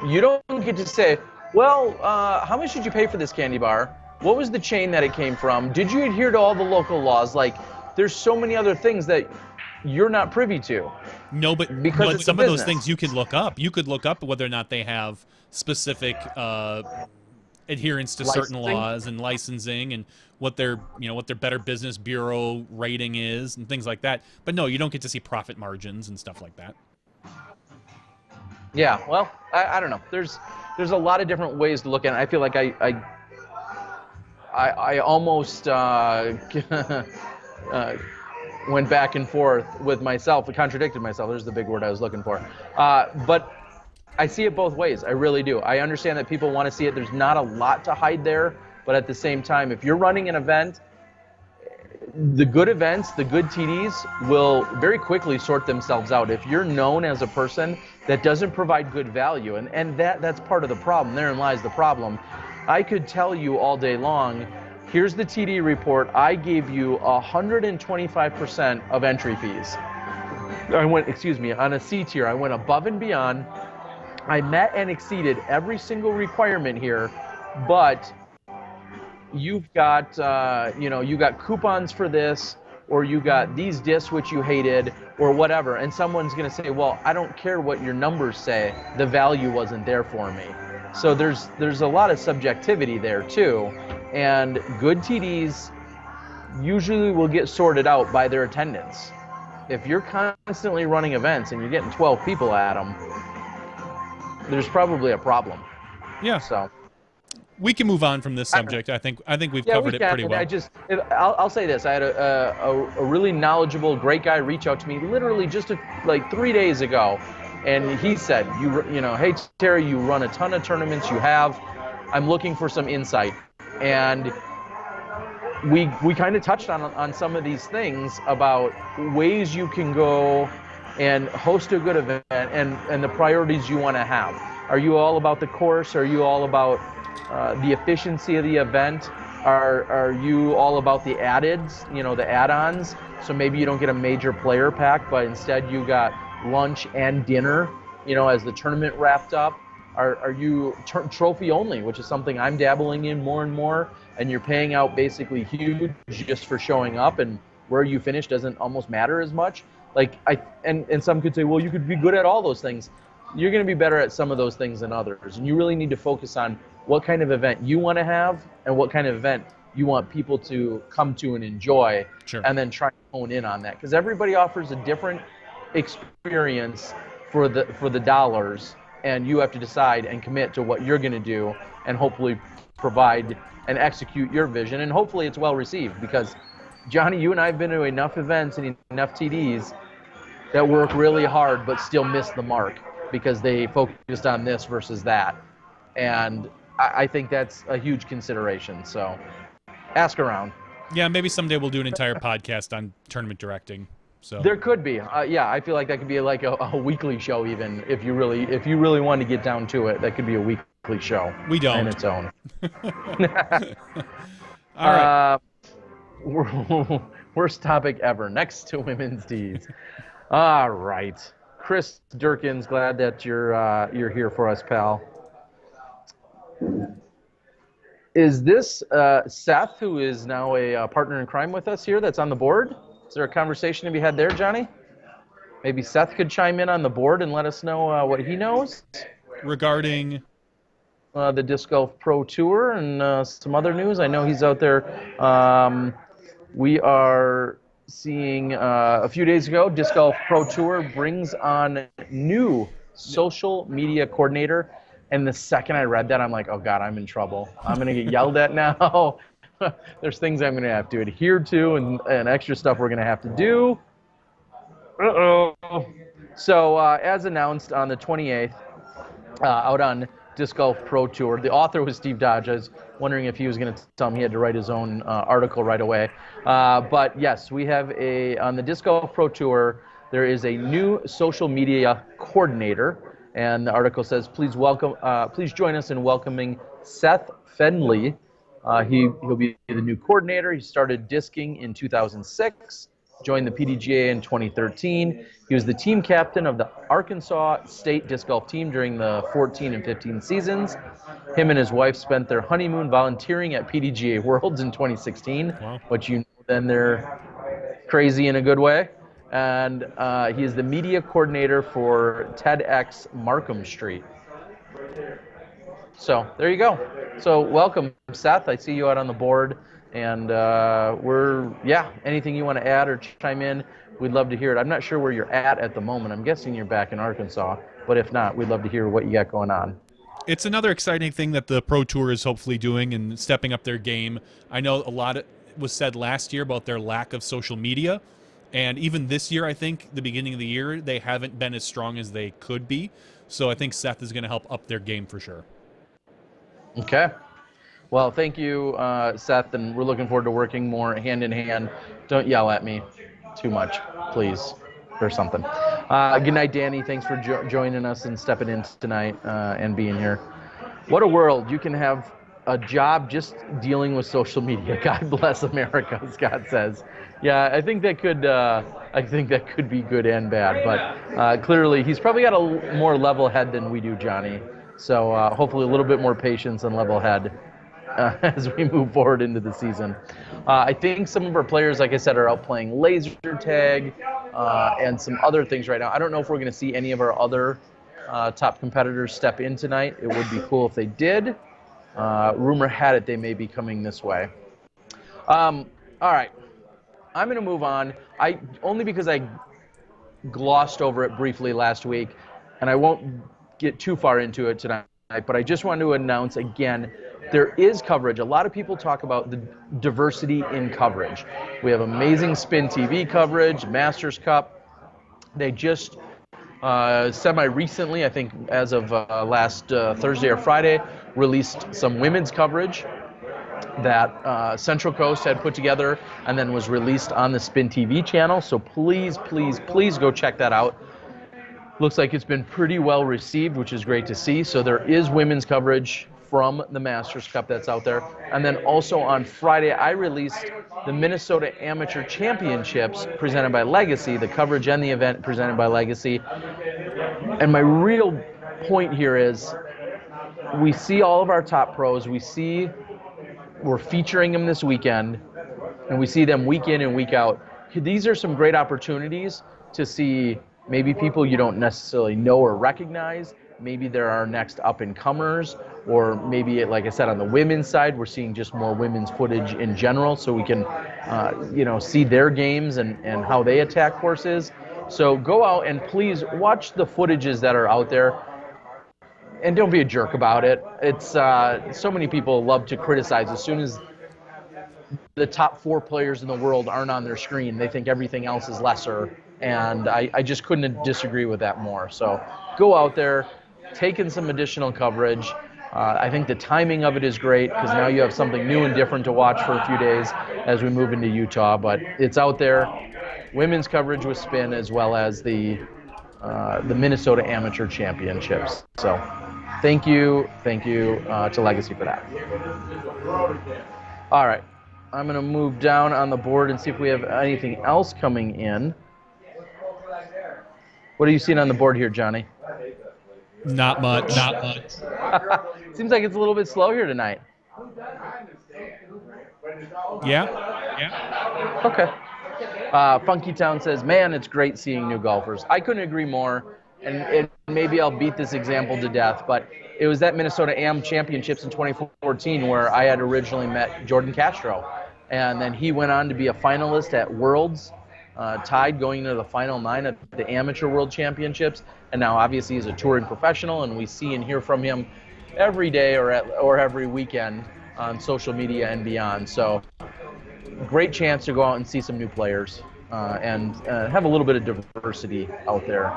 you don't get to say, well, how much did you pay for this candy bar? What was the chain that it came from? Did you adhere to all the local laws? Like, there's so many other things that you're not privy to. No, but some of those things you can look up. You could look up whether or not they have specific adherence to certain laws and licensing, and what their Better Business Bureau rating is and things like that. But no, you don't get to see profit margins and stuff like that. Yeah, well, I don't know. There's a lot of different ways to look at it. I feel like I almost went back and forth with myself. I contradicted myself. There's the big word I was looking for. But I see it both ways. I really do. I understand that people want to see it. There's not a lot to hide there. But at the same time, if you're running an event, the good events, the good TDs will very quickly sort themselves out. If you're known as a person that doesn't provide good value, and that's part of the problem. Therein lies the problem. I could tell you all day long, here's the TD report. I gave you 125% of entry fees. On a C tier, I went above and beyond. I met and exceeded every single requirement here, but you've got, you got coupons for this, or you got these discs which you hated, or whatever. And someone's going to say, well, I don't care what your numbers say. The value wasn't there for me. So there's a lot of subjectivity there too. And good TDs usually will get sorted out by their attendance. If you're constantly running events and you're getting 12 people at them, there's probably a problem. Yeah. So we can move on from this subject. I think we've covered it pretty well. I'll say this. I had a really knowledgeable, great guy reach out to me literally just like 3 days ago. And he said, hey, Terry, you run a ton of tournaments. I'm looking for some insight. And we kind of touched on some of these things about ways you can go and host a good event and the priorities you want to have. Are you all about the course? Are you all about the efficiency of the event? Are you all about the add-ins, the add-ons? So maybe you don't get a major player pack, but instead you got lunch and dinner, as the tournament wrapped up. Are you trophy only, which is something I'm dabbling in more and more, and you're paying out basically huge just for showing up, and where you finish doesn't almost matter as much. And some could say, well, you could be good at all those things. You're going to be better at some of those things than others, and you really need to focus on what kind of event you want to have and what kind of event you want people to come to and enjoy. Sure. And then try to hone in on that, because everybody offers a different experience for the dollars, and you have to decide and commit to what you're going to do and hopefully provide and execute your vision. And hopefully it's well received, because Johnny, you and I have been to enough events and enough TDs that work really hard but still miss the mark because they focused on this versus that. And I think that's a huge consideration. So ask around. Yeah, maybe someday we'll do an entire podcast on tournament directing. So There could be, yeah. I feel like that could be like a weekly show, even if you really want to get down to it. That could be a weekly show. We don't. On its own. All right. Worst topic ever. Next to women's tees. All right, Chris Durkins, glad that you're here for us, pal. Is this Seth, who is now a partner in crime with us here, that's on the board? Is there a conversation to be had there, Johnny? Maybe Seth could chime in on the board and let us know what he knows regarding the Disc Golf Pro Tour and some other news. I know he's out there. We are seeing a few days ago, Disc Golf Pro Tour brings on new social media coordinator. And the second I read that, I'm like, oh, God, I'm in trouble. I'm going to get yelled at now. There's things I'm going to have to adhere to and extra stuff we're going to have to do. Uh-oh. So as announced on the 28th, out on Disc Golf Pro Tour, the author was Steve Dodge. I was wondering if he was going to tell him he had to write his own article right away. But yes, we have on the Disc Golf Pro Tour, there is a new social media coordinator. And the article says, please join us in welcoming Seth Fenley. He'll be the new coordinator. He started disking in 2006, joined the PDGA in 2013. He was the team captain of the Arkansas State disc golf team during the 14 and 15 seasons. Him and his wife spent their honeymoon volunteering at PDGA Worlds in 2016, wow. Which then they're crazy in a good way. And he is the media coordinator for TEDx Markham Street. So there you go. So welcome, Seth. I see you out on the board. And anything you want to add or chime in, we'd love to hear it. I'm not sure where you're at the moment. I'm guessing you're back in Arkansas. But if not, we'd love to hear what you got going on. It's another exciting thing that the Pro Tour is hopefully doing and stepping up their game. I know a lot was said last year about their lack of social media. And even this year, I think, the beginning of the year, they haven't been as strong as they could be. So I think Seth is going to help up their game for sure. Okay. Well, thank you, Seth, and we're looking forward to working more hand in hand. Don't yell at me too much, please, or something. Good night, Danny. Thanks for joining us and stepping in tonight and being here. What a world. You can have a job just dealing with social media. God bless America, Scott says. Yeah, I think that could be good and bad, but clearly he's probably got a more level head than we do, Johnny. So hopefully a little bit more patience and level head as we move forward into the season. I think some of our players, like I said, are out playing laser tag and some other things right now. I don't know if we're going to see any of our other top competitors step in tonight. It would be cool if they did. Rumor had it they may be coming this way. All right. I'm going to move on. Only because I glossed over it briefly last week, and I won't get too far into it tonight, but I just want to announce again, there is coverage. A lot of people talk about the diversity in coverage. We have amazing Spin TV coverage, Masters Cup. They just semi-recently, I think as of last Thursday or Friday, released some women's coverage that Central Coast had put together and then was released on the Spin TV channel. So please, please, please go check that out. Looks like it's been pretty well received, which is great to see. So there is women's coverage from the Masters Cup that's out there. And then also on Friday, I released the Minnesota Amateur Championships presented by Legacy, the coverage and the event presented by Legacy. And my real point here is we see all of our top pros. We're featuring them this weekend, and we see them week in and week out. These are some great opportunities to see maybe people you don't necessarily know or recognize. Maybe they're our next up-and-comers, or maybe, like I said, on the women's side, we're seeing just more women's footage in general, so we can, see their games and how they attack courses. So go out and please watch the footages that are out there. and don't be a jerk about it. It's so many people love to criticize. As soon as the top 4 players in the world aren't on their screen, they think everything else is lesser, and I just couldn't disagree with that more. So go out there, take in some additional coverage. I think the timing of it is great because now you have something new and different to watch for a few days as we move into Utah, but it's out there. Women's coverage with Spin, as well as the Minnesota Amateur Championships. So thank you to Legacy for that. All right, I'm going to move down on the board and see if we have anything else coming in. What are you seeing on the board here, Johnny? Not much. Seems like it's a little bit slow here tonight. Yeah. Okay. Funky Town says, man, it's great seeing new golfers. I couldn't agree more, and maybe I'll beat this example to death, but it was that Minnesota Am Championships in 2014 where I had originally met Jordan Castro, and then he went on to be a finalist at Worlds, tied going into the final 9 at the Amateur World Championships, and now obviously he's a touring professional, and we see and hear from him every day or every weekend on social media and beyond. So great chance to go out and see some new players and have a little bit of diversity out there.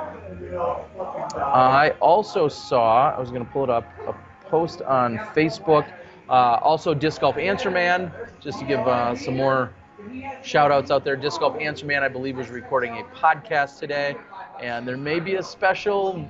I also saw, I was going to pull it up, a post on Facebook, also Disc Golf Answer Man, just to give some more shout outs out there. Disc Golf Answer Man, I believe, is recording a podcast today, and there may be a special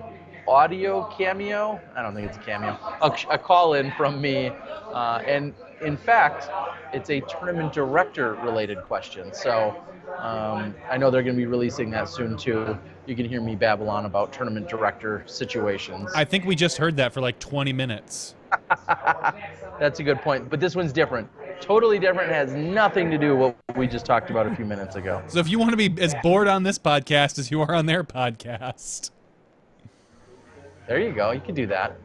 audio cameo. I don't think it's a cameo. A call in from me, and in fact, it's a tournament director related question. So I know they're going to be releasing that soon too. You can hear me babble on about tournament director situations. I think we just heard that for like 20 minutes. That's a good point. But this one's different. Totally different. It has nothing to do with what we just talked about a few minutes ago. So if you want to be as bored on this podcast as you are on their podcast. There you go. You can do that.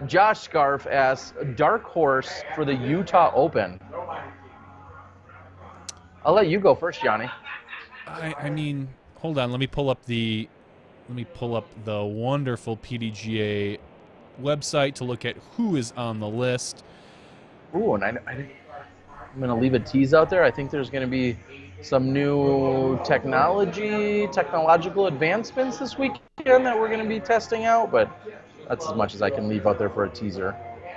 Josh Scarf asks, dark horse for the Utah Open. I'll let you go first, Johnny. I mean, hold on. Let me pull up the wonderful PDGA website to look at who is on the list. Ooh, and I'm going to leave a tease out there. I think there's going to be some new technological advancements this weekend that we're going to be testing out, but that's as much as I can leave out there for a teaser.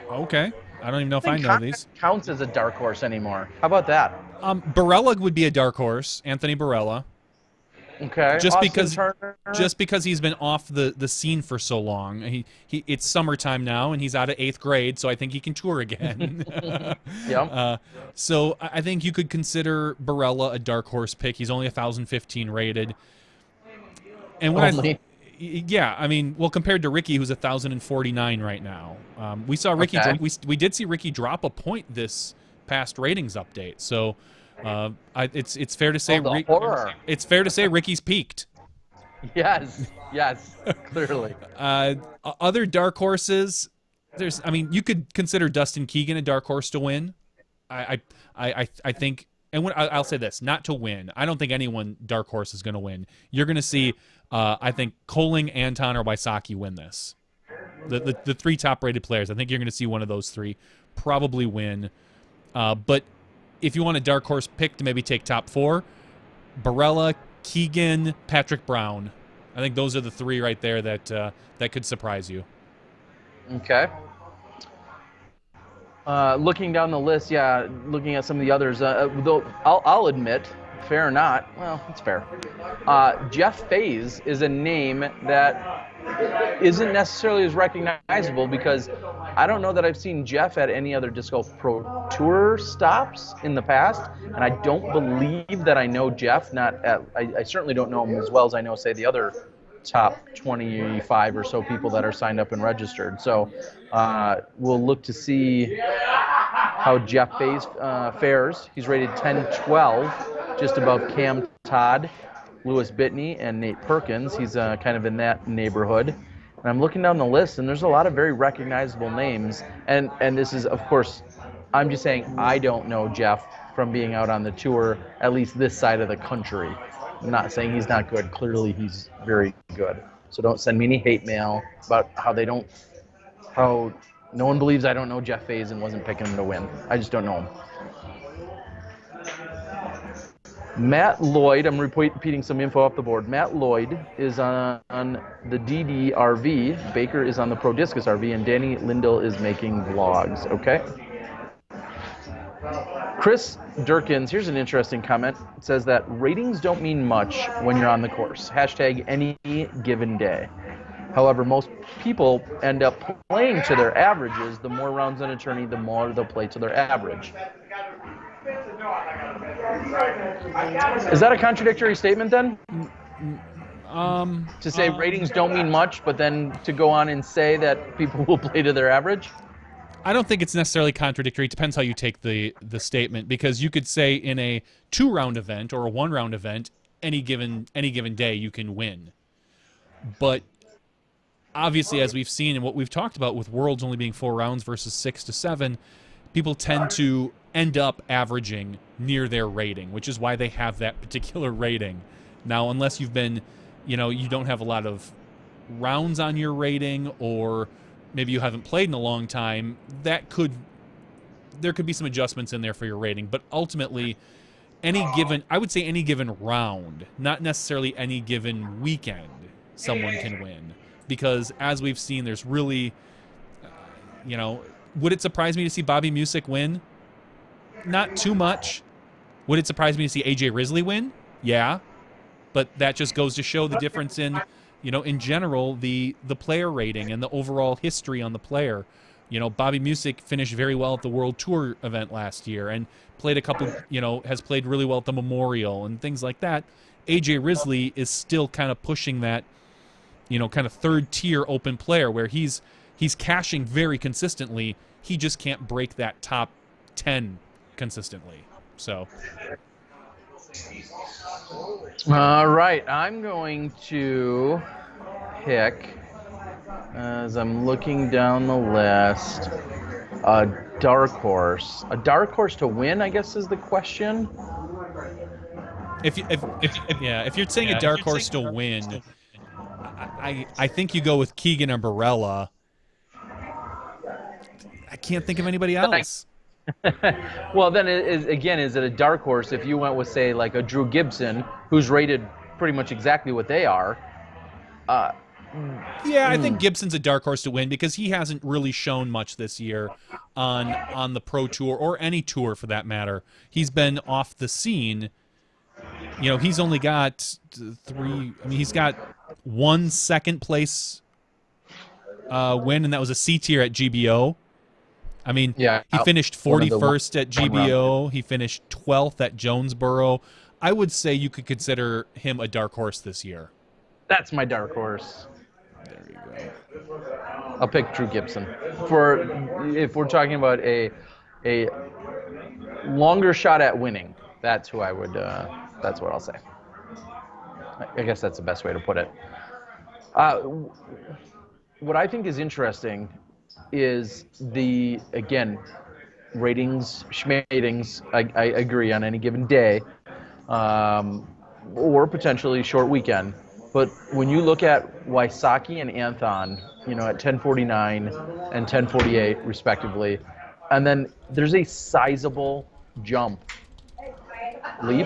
Okay. I don't even know if I know these. Counts as a dark horse anymore. How about that? Barella would be a dark horse. Anthony Barella. Okay. Just because he's been off the scene for so long. It's summertime now and he's out of 8th grade, so I think he can tour again. Yep. So I think you could consider Barella a dark horse pick. He's only 1,015 rated. And when I mean, well, compared to Ricky, who's 1,049 right now. We saw Ricky. Okay. We did see Ricky drop a point this past ratings update. So it's fair to say it's fair to say Ricky's peaked. Yes, clearly. Other dark horses, you could consider Dustin Keegan a dark horse to win. I think, and I'll say this, not to win. I don't think anyone dark horse is going to win. You're going to see. I think Koling, Anton, or Wysocki win this. The 3 top-rated players. I think you're going to see one of those 3 probably win. But if you want a dark horse pick to maybe take top 4, Barella, Keegan, Patrick Brown. I think those are the 3 right there that could surprise you. Okay. Looking down the list, looking at some of the others, though I'll admit, fair or not, well, it's fair. Jeff Faze is a name that isn't necessarily as recognizable because I don't know that I've seen Jeff at any other Disc Golf Pro Tour stops in the past, and I don't believe that I know Jeff. I certainly don't know him as well as I know, say, the other top 25 or so people that are signed up and registered. So we'll look to see how Jeff Faze fares. He's rated 10-12, just above Cam Todd, Lewis Bitney, and Nate Perkins. He's kind of in that neighborhood. And I'm looking down the list, and there's a lot of very recognizable names. And this is, of course, I'm just saying I don't know Jeff from being out on the tour, at least this side of the country. I'm not saying he's not good. Clearly, he's very good. So don't send me any hate mail about how they don't Oh, no one believes I don't know Jeff Faze and wasn't picking him to win. I just don't know him. Matt Lloyd, I'm repeating some info off the board. Matt Lloyd is on the DDRV. Baker is on the Pro Discus RV, and Danny Lindell is making vlogs. Okay. Chris Durkins, here's an interesting comment. It says that ratings don't mean much when you're on the course. Hashtag any given day. However, most people end up playing to their averages. The more rounds on a tourney, the more they'll play to their average. Is that a contradictory statement then? To say ratings don't mean much, but then to go on and say that people will play to their average? I don't think it's necessarily contradictory. It depends how you take the statement, because you could say in a 2-round event or a 1-round event, any given day you can win. But obviously, as we've seen and what we've talked about with Worlds only being 4 rounds versus 6 to 7, people tend to end up averaging near their rating, which is why they have that particular rating. Now, unless you've been, you don't have a lot of rounds on your rating, or maybe you haven't played in a long time, there could be some adjustments in there for your rating. But ultimately, I would say any given round, not necessarily any given weekend, someone can win. Because as we've seen, there's really, would it surprise me to see Bobby Music win? Not too much. Would it surprise me to see AJ Risley win? Yeah. But that just goes to show the difference in, in general, the player rating and the overall history on the player. Bobby Music finished very well at the World Tour event last year and played a couple, has played really well at the Memorial and things like that. AJ Risley is still kind of pushing that, kind of third-tier open player where he's cashing very consistently. He just can't break that top 10 consistently. So. All right, I'm going to pick, as I'm looking down the list, a dark horse. A dark horse to win, I guess, is the question. If you're saying a dark horse to win, I think you go with Keegan Umbrella. I can't think of anybody else. Well, then, is it a dark horse if you went with, say, like a Drew Gibson, who's rated pretty much exactly what they are? I think Gibson's a dark horse to win because he hasn't really shown much this year on the Pro Tour or any tour for that matter. He's been off the scene. He's only got 3. I mean, he's got 1 second place win, and that was a C tier at GBO. I mean, he finished 41st at GBO. He finished 12th at Jonesboro. I would say you could consider him a dark horse this year. That's my dark horse. There you go. I'll pick Drew Gibson. If we're talking about a longer shot at winning, that's who I would. That's what I'll say. I guess that's the best way to put it. What I think is interesting is ratings, schmatings, I agree, on any given day, or potentially short weekend. But when you look at Wysocki and Anthon, at 1049 and 1048 respectively, and then there's a sizable jump, leap,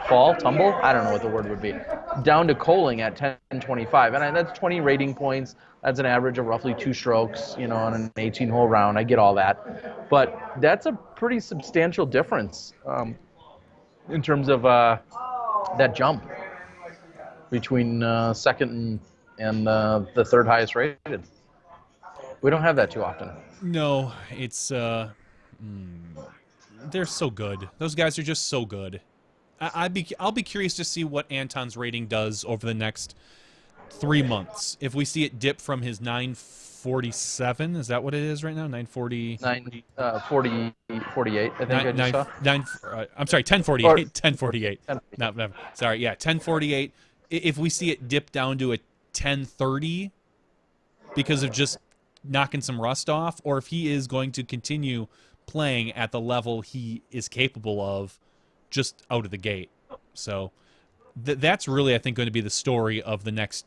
fall, tumble, I don't know what the word would be, down to Coling at 1025, and that's 20 rating points. That's an average of roughly 2 strokes, on an 18-hole round. I get all that. But that's a pretty substantial difference in terms of that jump between second and the third highest rated. We don't have that too often. No, it's they're so good. Those guys are just so good. I'll be curious to see what Anton's rating does over the next 3 months. If we see it dip from his 947, is that what it is right now? 940? 48, I think I just saw. I'm sorry, 1048. 1048. No, sorry, yeah, 1048. If we see it dip down to a 1030 because of just knocking some rust off, or if he is going to continue playing at the level he is capable of just out of the gate. So that's really, I think, going to be the story of the next,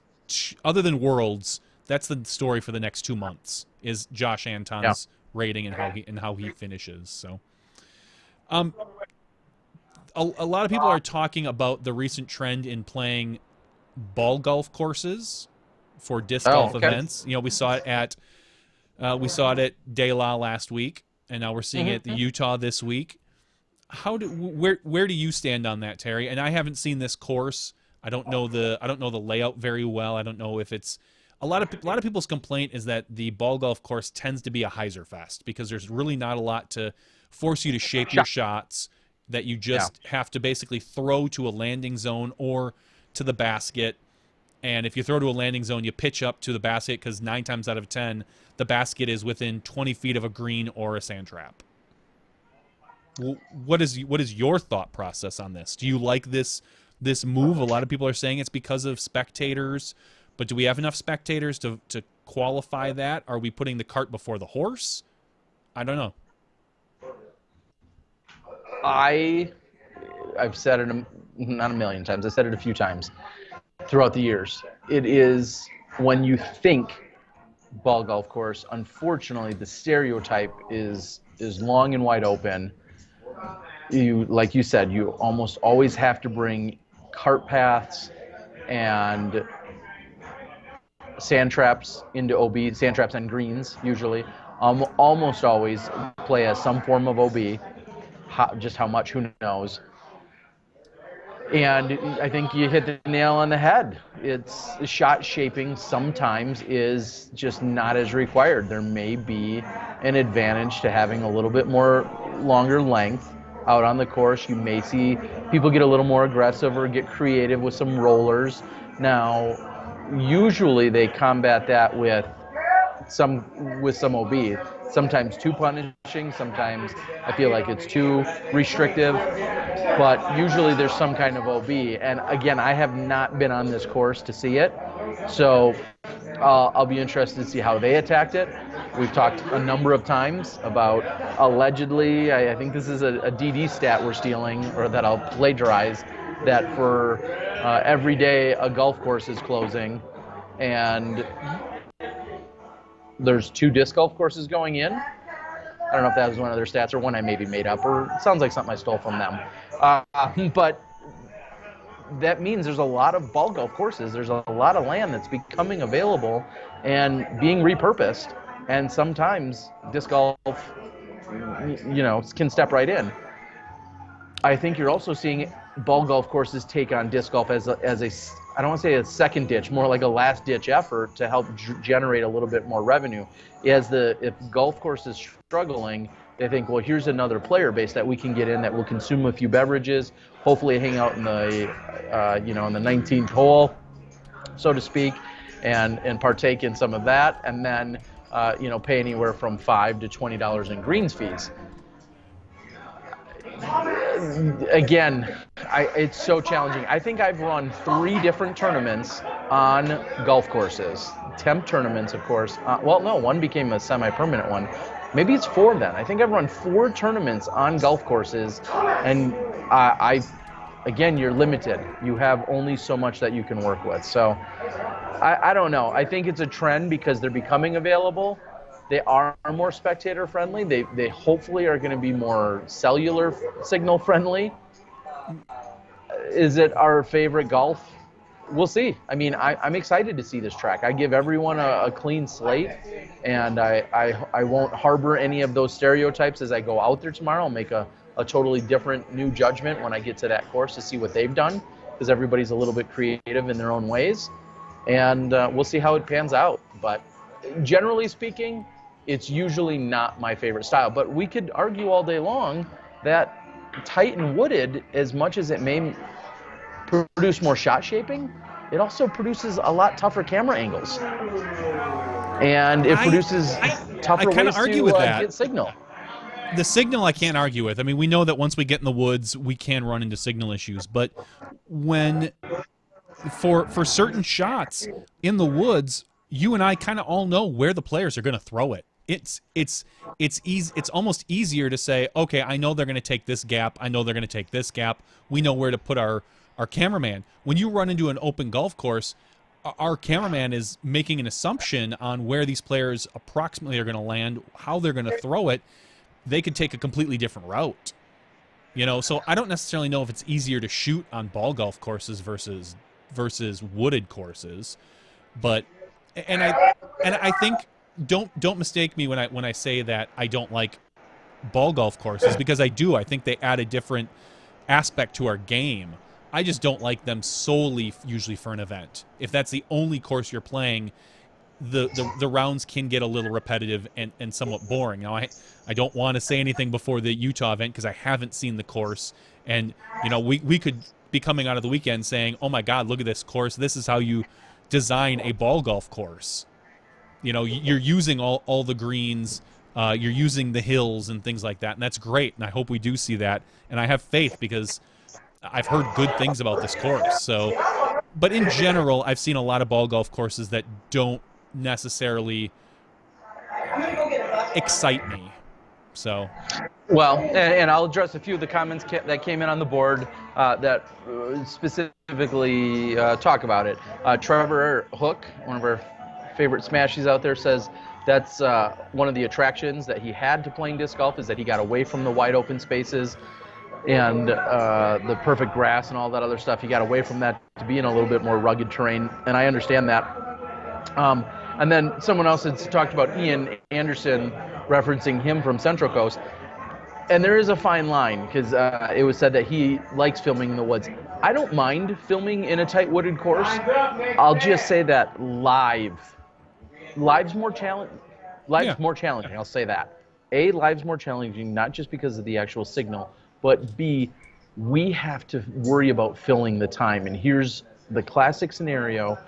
other than Worlds, That's the story for the next 2 months is Josh Anton's rating and how he finishes. So, a lot of people are talking about the recent trend in playing ball golf courses for disc golf events. You know, we saw it at De La last week, and now we're seeing it at the Utah this week. Where do you stand on that, Terry? And I haven't seen this course. I don't know the layout very well. I don't know if it's a lot of people's complaint is that the ball golf course tends to be a hyzer fest because there's really not a lot to force you to shape your shots, that you just have to basically throw to a landing zone or to the basket. And if you throw to a landing zone, you pitch up to the basket because 9 times out of 10, the basket is within 20 feet of a green or a sand trap. What is your thought process on this? Do you like this move? A lot of people are saying it's because of spectators, but do we have enough spectators to qualify that? Are we putting the cart before the horse? I don't know. I've said it not a million times. I said it a few times throughout the years. It is when you think ball golf course, unfortunately, the stereotype is long and wide open. Like you said, you almost always have to bring cart paths and sand traps into OB, sand traps and greens usually. Almost always play as some form of OB. Just how much, who knows. And I think you hit the nail on the head. It's shot shaping sometimes is just not as required. There may be an advantage to having a little bit more longer length out on the course. You may see people get a little more aggressive or get creative with some rollers. Now, usually they combat that with some OB. Sometimes too punishing, sometimes I feel like it's too restrictive, but usually there's some kind of OB. And again, I have not been on this course to see it, so I'll be interested to see how they attacked it. We've talked a number of times about allegedly, I think this is a DD stat we're stealing, or that I'll plagiarize, that for every day a golf course is closing, and there's 2 disc golf courses going in. I don't know if that was one of their stats or one I maybe made up, or it sounds like something I stole from them. But that means there's a lot of ball golf courses. There's a lot of land that's becoming available and being repurposed. And sometimes disc golf, can step right in. I think you're also seeing ball golf courses take on disc golf as a I don't want to say a second ditch, more like a last ditch effort to help generate a little bit more revenue. If golf course is struggling, they think, well, here's another player base that we can get in that will consume a few beverages, hopefully hang out in the in the 19th hole, so to speak, and partake in some of that, and then pay anywhere from $5 to $20 in greens fees. Again, it's so challenging. I think I've run 3 different tournaments on golf courses. Temp tournaments, of course. No, one became a semi-permanent one. Maybe it's 4 then. I think I've run 4 tournaments on golf courses, and again, you're limited. You have only so much that you can work with. So I don't know. I think it's a trend because they're becoming available. They are more spectator friendly. They hopefully are going to be more cellular signal friendly. Is it our favorite golf? We'll see. I mean, I'm excited to see this track. I give everyone a clean slate, and I won't harbor any of those stereotypes as I go out there tomorrow. I'll make a totally different new judgment when I get to that course to see what they've done, because everybody's a little bit creative in their own ways, and we'll see how it pans out. But generally speaking, it's usually not my favorite style. But we could argue all day long that tight and wooded, as much as it may produce more shot shaping, it also produces a lot tougher camera angles. And it produces tougher ways to get signal. The signal I can't argue with. I mean, we know that once we get in the woods, we can run into signal issues. But when, for certain shots in the woods, you and I kind of all know where the players are going to throw it. It's easy. It's almost easier to say, okay, I know they're going to take this gap. I know they're going to take this gap. We know where to put our cameraman. When you run into an open golf course, our cameraman is making an assumption on where these players approximately are going to land, how they're going to throw it. They could take a completely different route. You know, so I don't necessarily know if it's easier to shoot on ball golf courses versus wooded courses, but and I think don't mistake me when I say that I don't like ball golf courses, because I do. I think they add a different aspect to our game. I just don't like them solely usually for an event. If that's the only course you're playing, the rounds can get a little repetitive and somewhat boring. Now, I don't want to say anything before the Utah event because I haven't seen the course. And, you know, we could be coming out of the weekend saying, oh, my God, look at this course. This is how you design a ball golf course. You know, you're using all the greens. You're using the hills and things like that. And that's great. And I hope we do see that. And I have faith because I've heard good things about this course. So, but in general, I've seen a lot of ball golf courses that don't necessarily excite me. So, well, and I'll address a few of the comments that came in on the board that specifically talk about it. Trevor Hook, one of our favorite Smashies out there, says that's one of the attractions that he had to playing disc golf, is that he got away from the wide open spaces and the perfect grass and all that other stuff. He got away from that to be in a little bit more rugged terrain, and I understand that. And then someone else had talked about Ian Anderson, referencing him from Central Coast. And there is a fine line, because it was said that he likes filming in the woods. I don't mind filming in a tight wooded course. I'll just say that live's more challenging. More challenging, I'll say that. A, live's more challenging, not just because of the actual signal, but B, we have to worry about filling the time. And here's the classic scenario.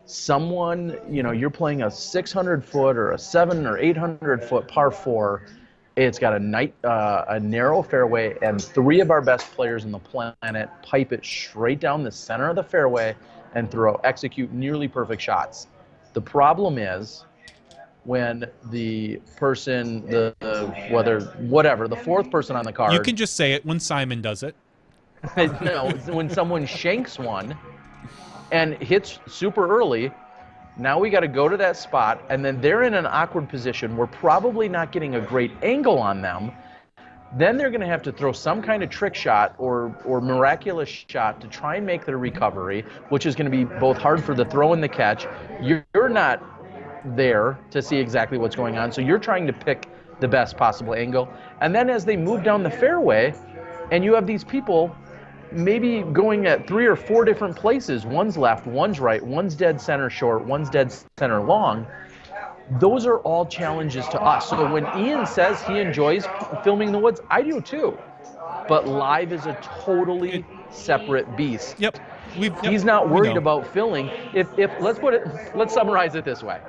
Someone, you know, you're playing a 600-foot or a 700 or 800-foot par 4. It's got a narrow fairway, and 3 of our best players on the planet pipe it straight down the center of the fairway and execute nearly perfect shots. The problem is when the person, the 4th person on the card. You can just say it when Simon does it. No, when someone shanks one and hits super early, now we got to go to that spot, and then they're in an awkward position. We're probably not getting a great angle on them. Then they're going to have to throw some kind of trick shot or miraculous shot to try and make their recovery, which is going to be both hard for the throw and the catch. You're not there to see exactly what's going on, so you're trying to pick the best possible angle. And then as they move down the fairway, and you have these people maybe going at 3 or 4 different places. One's left, one's right, one's dead center short, one's dead center long. Those are all challenges to us. So when Ian says he enjoys filming in the woods, I do too. But live is a totally separate beast. Yep. He's not worried about filling. If let's summarize it this way.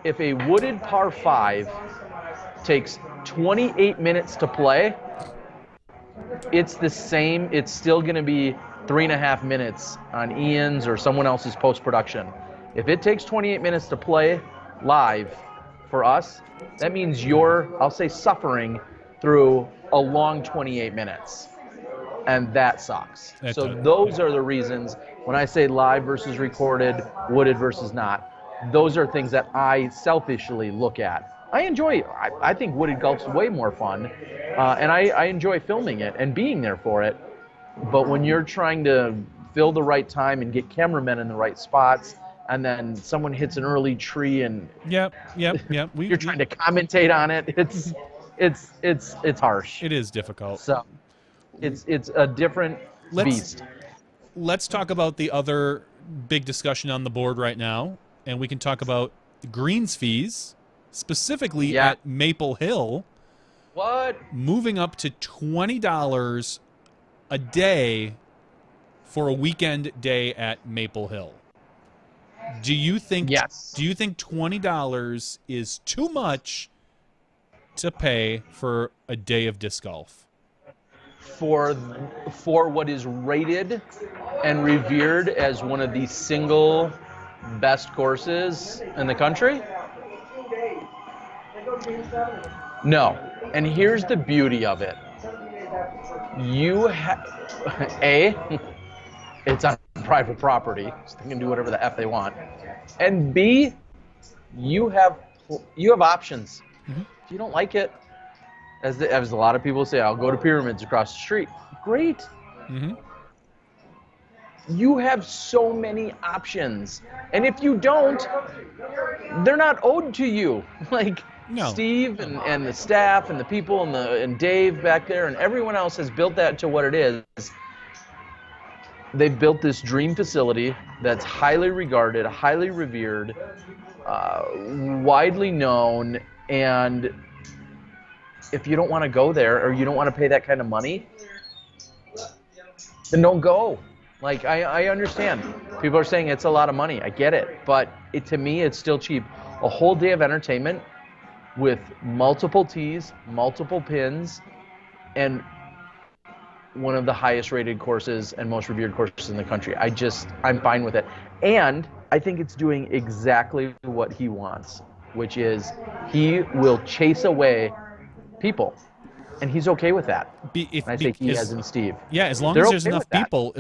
If a wooded par 5 takes 28 minutes to play, it's the same. It's still going to be 3.5 minutes on Ian's or someone else's post-production. If it takes 28 minutes to play live for us, that means you're, I'll say, suffering through a long 28 minutes. And that sucks. Those are the reasons when I say live versus recorded, wooded versus not. Those are things that I selfishly look at. I think wooded golf's way more fun, and I enjoy filming it and being there for it. But when you're trying to fill the right time and get cameramen in the right spots, and then someone hits an early tree and you're trying to commentate on it, it's harsh. It is difficult. So it's a different beast. Let's talk about the other big discussion on the board right now, and we can talk about the greens fees. Specifically at Maple Hill, moving up to $20 a day for a weekend day at Maple Hill. Do you think? Yes. Do you think $20 is too much to pay for a day of disc golf? For what is rated and revered as one of the single best courses in the country? No. And here's the beauty of it. It's unprecedented. private property, so they can do whatever the F they want. And B, you have options. Mm-hmm. If you don't like it, as a lot of people say, I'll go to Pyramids across the street. Great. Mm-hmm. You have so many options. And if you don't, they're not owed to you. Like No. Steve and the staff and the people and Dave back there and everyone else has built that to what it is. They've built this dream facility that's highly regarded, highly revered, widely known, and if you don't want to go there or you don't want to pay that kind of money, then don't go. Like, I understand. People are saying it's a lot of money. I get it. But to me, it's still cheap. A whole day of entertainment with multiple tees, multiple pins, and one of the highest rated courses and most revered courses in the country. I'm fine with it. And I think it's doing exactly what he wants, which is he will chase away people. And he's okay with that. I say he as in Steve. Yeah, as long as there's enough people,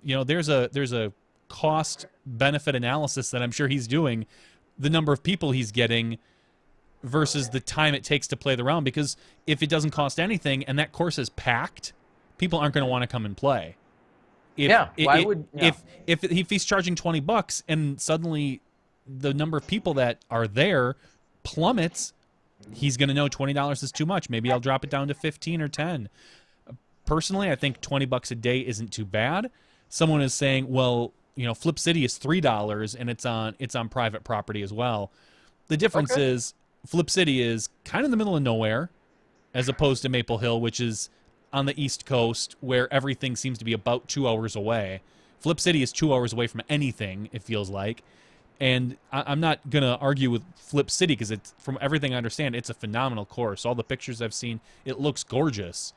there's a cost benefit analysis that I'm sure he's doing, the number of people he's getting versus the time it takes to play the round, because if it doesn't cost anything and that course is packed, people aren't going to want to come and play. If he's charging $20 and suddenly the number of people that are there plummets, he's going to know $20 is too much. Maybe I'll drop it down to 15 or 10. Personally, I think $20 a day isn't too bad. Someone is saying, well, Flip City is $3 and it's on private property as well. The difference is Flip City is kind of in the middle of nowhere, as opposed to Maple Hill, which is on the East Coast, where everything seems to be about 2 hours away. Flip City is 2 hours away from anything, it feels like. And I'm not going to argue with Flip City because from everything I understand, it's a phenomenal course. All the pictures I've seen, it looks gorgeous.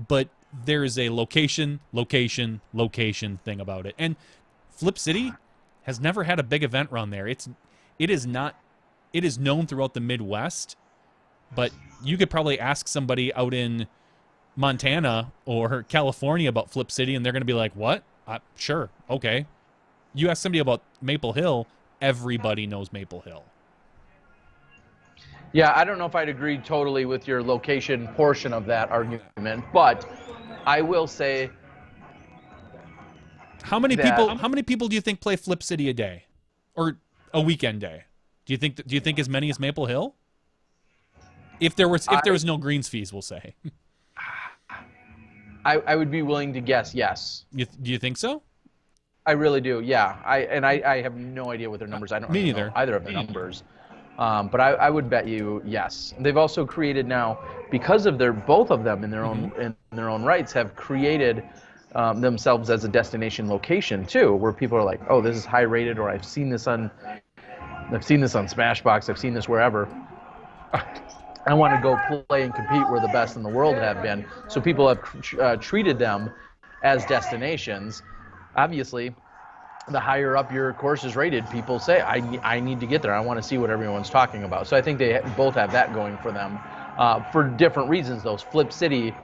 But there is a location thing about it. And Flip City has never had a big event run there. It is known throughout the Midwest, but you could probably ask somebody out in Montana or California about Flip City, and they're going to be like, what? Sure, okay. You ask somebody about Maple Hill, everybody knows Maple Hill. Yeah, I don't know if I'd agree totally with your location portion of that argument, but I will say how many people do you think play Flip City a day or a weekend day? Do you think as many as Maple Hill? If there was no greens fees, we'll say. I would be willing to guess yes. Do you think so? I really do, yeah. I have no idea what their numbers. I don't Me really neither. know either of the numbers. But I would bet you yes. They've also created now, because of both of them in their own rights, have created themselves as a destination location too, where people are like, oh, this is high rated, or I've seen this on SmashBoxx, I've seen this wherever. I want to go play and compete where the best in the world have been. So people have treated them as destinations. Obviously, the higher up your course is rated, people say, I need to get there. I want to see what everyone's talking about. So I think they both have that going for them for different reasons, though. Flip City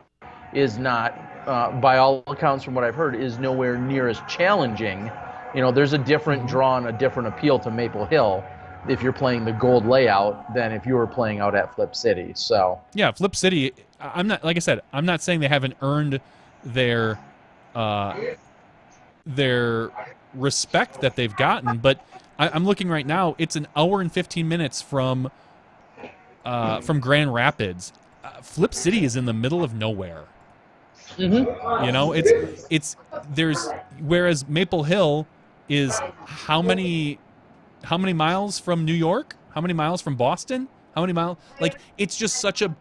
is not, by all accounts from what I've heard, is nowhere near as challenging. There's a different draw and a different appeal to Maple Hill if you're playing the gold layout than if you were playing out at Flip City. So yeah, Flip City, I'm not saying they haven't earned their respect that they've gotten, but I'm looking right now. It's an hour and 15 minutes from Grand Rapids. Flip City is in the middle of nowhere. It's whereas Maple Hill is how many miles from New York? How many miles from Boston? How many miles? Like, it's just such a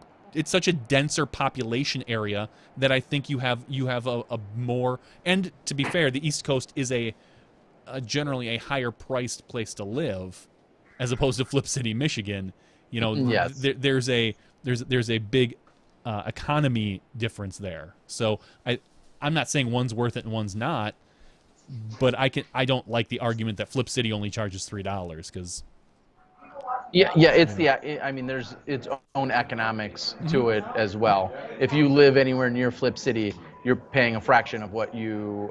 denser population area that I think you have a more, and to be fair, the East Coast is a generally a higher priced place to live as opposed to Flip City, Michigan. Yes. There's a big economy difference there. So I'm not saying one's worth it and one's not, but I don't like the argument that Flip City only charges $3 because there's its own economics to it as well. If you live anywhere near Flip City, you're paying a fraction of what you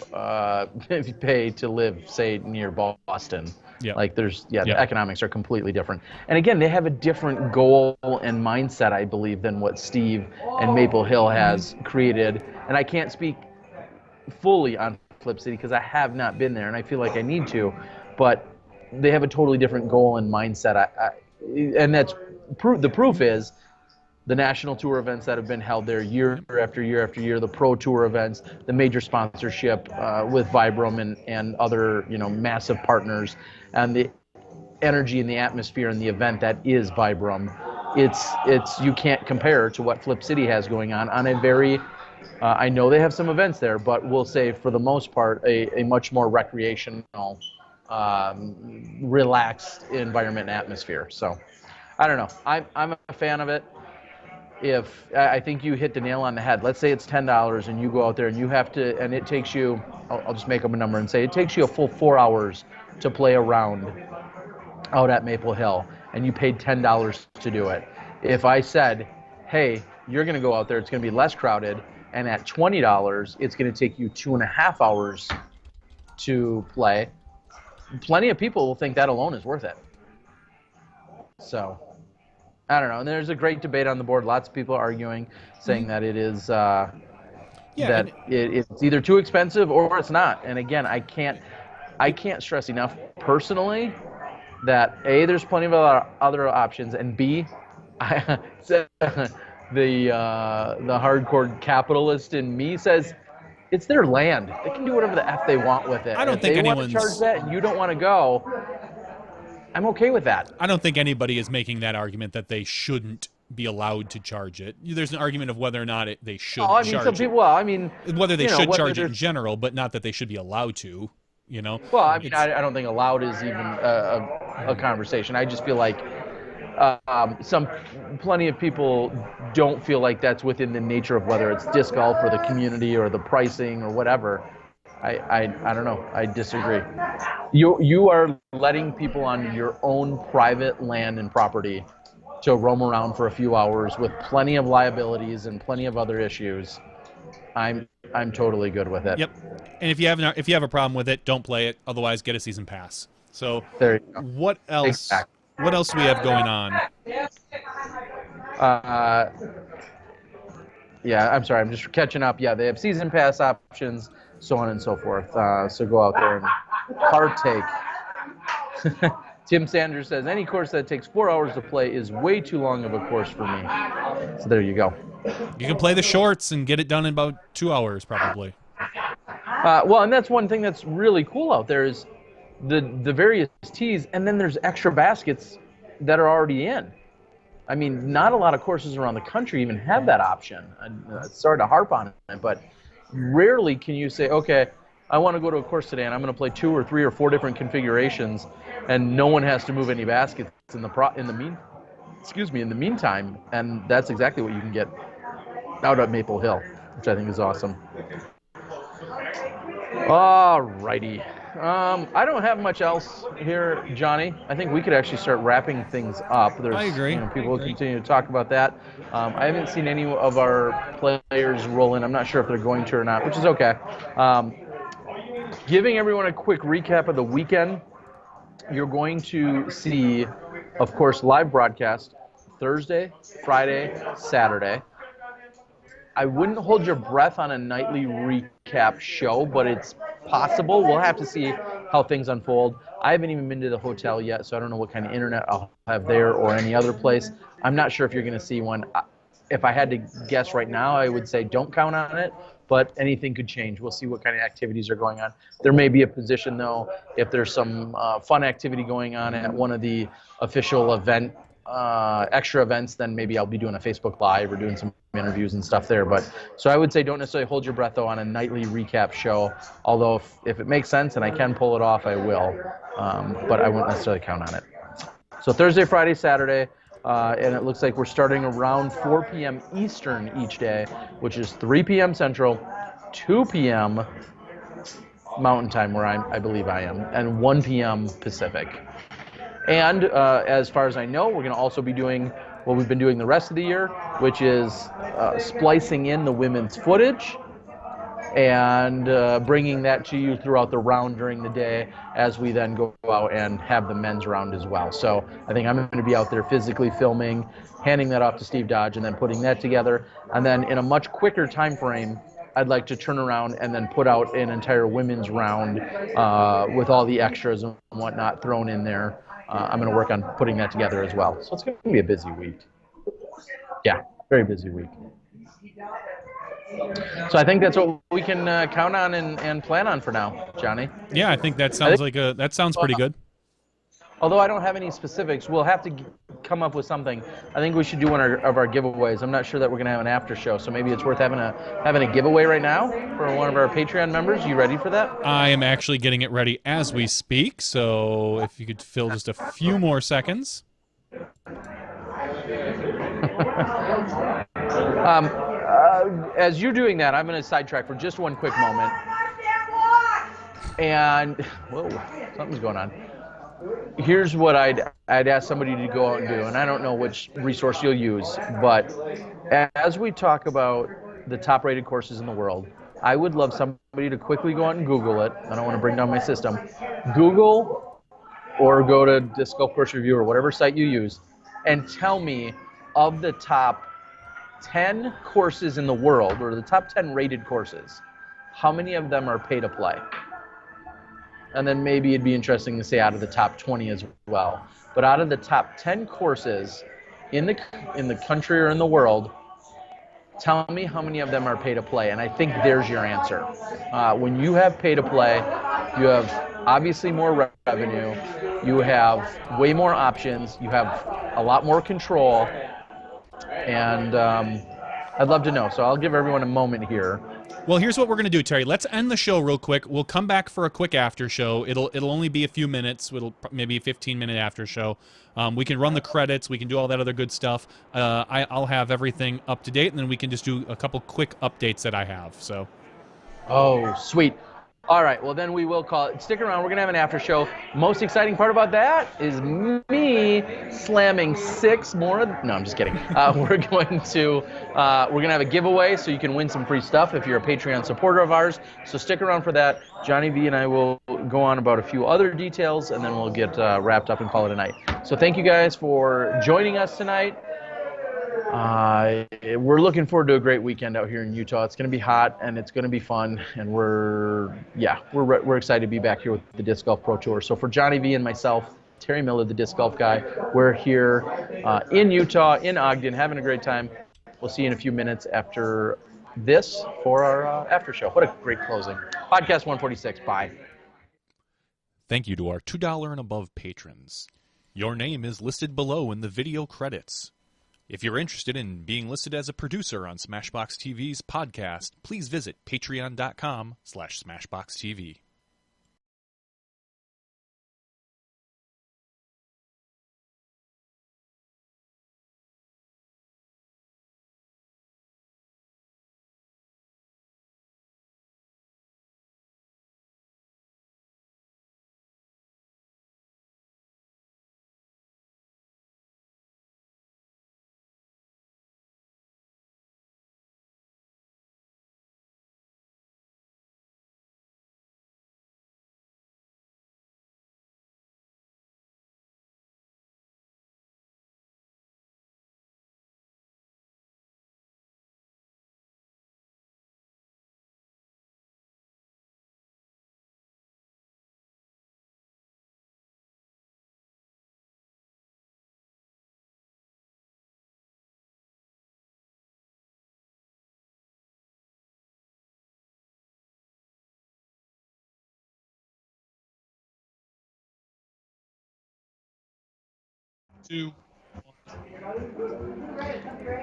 pay to live, say, near Boston. Yeah. Like the economics are completely different. And again, they have a different goal and mindset, I believe, than what Steve and Maple Hill has created. And I can't speak fully on Flip City because I have not been there, and I feel like I need to. But they have a totally different goal and mindset. And that's the proof is the national tour events that have been held there year after year after year, the pro tour events, the major sponsorship with Vibram and other massive partners, and the energy and the atmosphere and the event that is Vibram. It's you can't compare to what Flip City has going on a very I know they have some events there, but we'll say for the most part a much more recreational, relaxed environment and atmosphere. So I don't know. I'm a fan of it. If I think you hit the nail on the head. Let's say it's $10 and you go out there and you have to, and it takes you, I'll just make up a number and say it takes you a full 4 hours to play a round out at Maple Hill, and you paid $10 to do it. If I said, hey, you're going to go out there, it's going to be less crowded, and at $20, it's going to take you 2.5 hours to play, plenty of people will think that alone is worth it. So I don't know. And there's a great debate on the board. Lots of people arguing, saying that it is it's either too expensive or it's not. And again, I can't stress enough personally that A, there's plenty of other options, and B, the hardcore capitalist in me says it's their land. They can do whatever the F they want with it. I don't think anyone's... If they want to charge that and you don't want to go, I'm okay with that. I don't think anybody is making that argument that they shouldn't be allowed to charge it. There's an argument of whether or not they should charge some people, whether they should charge it in general, but not that they should be allowed to, Well, I don't think allowed is even a conversation. I just feel like plenty of people don't feel like that's within the nature of whether it's disc golf or the community or the pricing or whatever. I don't know. I disagree. You are letting people on your own private land and property to roam around for a few hours with plenty of liabilities and plenty of other issues. I'm totally good with it. Yep. And if you have a problem with it, don't play it. Otherwise, get a season pass. So there you go. What else? Exactly. What else do we have going on? Yeah, I'm sorry. I'm just catching up. Yeah, they have season pass options, so on and so forth. So go out there and partake. Tim Sanders says, any course that takes 4 hours to play is way too long of a course for me. So there you go. You can play the shorts and get it done in about 2 hours, probably. Well, and that's one thing that's really cool out there is the various tees, and then there's extra baskets that are already in. I mean, not a lot of courses around the country even have that option. I'm sorry to harp on it, but rarely can you say, okay, I want to go to a course today and I'm going to play 2 or 3 or 4 different configurations, and no one has to move any baskets in the meantime. And that's exactly what you can get out at Maple Hill, which I think is awesome. All righty. I don't have much else here, Johnny. I think we could actually start wrapping things up. I agree. People will continue to talk about that. I haven't seen any of our players roll in. I'm not sure if they're going to or not, which is okay. Giving everyone a quick recap of the weekend, you're going to see, of course, live broadcast Thursday, Friday, Saturday. I wouldn't hold your breath on a nightly recap show, but it's possible. We'll have to see how things unfold. I haven't even been to the hotel yet, so I don't know what kind of internet I'll have there or any other place. I'm not sure if you're going to see one. If I had to guess right now, I would say don't count on it, but anything could change. We'll see what kind of activities are going on. There may be a position, though, if there's some fun activity going on at one of the official event extra events, then maybe I'll be doing a Facebook Live or doing some interviews and stuff there. But so I would say don't necessarily hold your breath, though, on a nightly recap show. Although if it makes sense and I can pull it off, I will. But I won't necessarily count on it. So Thursday, Friday, Saturday, and it looks like we're starting around 4 p.m. Eastern each day, which is 3 p.m. Central, 2 p.m. Mountain Time, where I believe I am, and 1 p.m. Pacific. And as far as I know, we're going to also be doing what we've been doing the rest of the year, which is splicing in the women's footage and bringing that to you throughout the round during the day as we then go out and have the men's round as well. So I think I'm going to be out there physically filming, handing that off to Steve Dodge, and then putting that together. And then in a much quicker time frame, I'd like to turn around and then put out an entire women's round with all the extras and whatnot thrown in there. I'm going to work on putting that together as well. So it's going to be a busy week. Yeah, very busy week. So I think that's what we can count on and plan on for now, Johnny. Yeah, I think that sounds that sounds pretty good. Although I don't have any specifics, we'll have to come up with something. I think we should do one of our giveaways. I'm not sure that we're going to have an after show, so maybe it's worth having a giveaway right now for one of our Patreon members. You ready for that? I am actually getting it ready as we speak, so if you could fill just a few more seconds. As you're doing that, I'm going to sidetrack for just one quick moment. And whoa, something's going on. Here's what I'd ask somebody to go out and do, and I don't know which resource you'll use, but as we talk about the top-rated courses in the world, I would love somebody to quickly go out and Google it. I don't want to bring down my system. Google or go to Disc Golf Course Review or whatever site you use, and tell me of the top 10 courses in the world, or the top 10 rated courses, how many of them are pay to play? And then maybe it'd be interesting to say out of the top 20 as well. But out of the top 10 courses in the country or in the world, tell me how many of them are pay to play. And I think there's your answer. When you have pay to play, you have obviously more revenue, you have way more options, you have a lot more control, and I'd love to know. So I'll give everyone a moment here. Well, here's what we're going to do, Terry. Let's end the show real quick. We'll come back for a quick after show. It'll only be a few minutes. It'll maybe a 15-minute after show. We can run the credits. We can do all that other good stuff. I'll have everything up to date, and then we can just do a couple quick updates that I have. So. Oh, sweet. All right, well, then we will call it. Stick around. We're going to have an after show. Most exciting part about that is me slamming 6 more. No, I'm just kidding. We're going to have a giveaway, so you can win some free stuff if you're a Patreon supporter of ours. So stick around for that. Johnny V and I will go on about a few other details, and then we'll get wrapped up and call it a night. So thank you guys for joining us tonight. We're looking forward to a great weekend out here in Utah. It's going to be hot and it's going to be fun, and we're excited to be back here with the Disc Golf Pro Tour. So for Johnny V and myself, Terry Miller, the Disc Golf Guy, we're here in Utah, in Ogden, having a great time. We'll see you in a few minutes after this for our after show. What a great closing. Podcast 146. Bye. Thank you to our $2 and above patrons. Your name is listed below in the video credits. If you're interested in being listed as a producer on SmashBoxxTV's podcast, please visit patreon.com/SmashBoxxTV.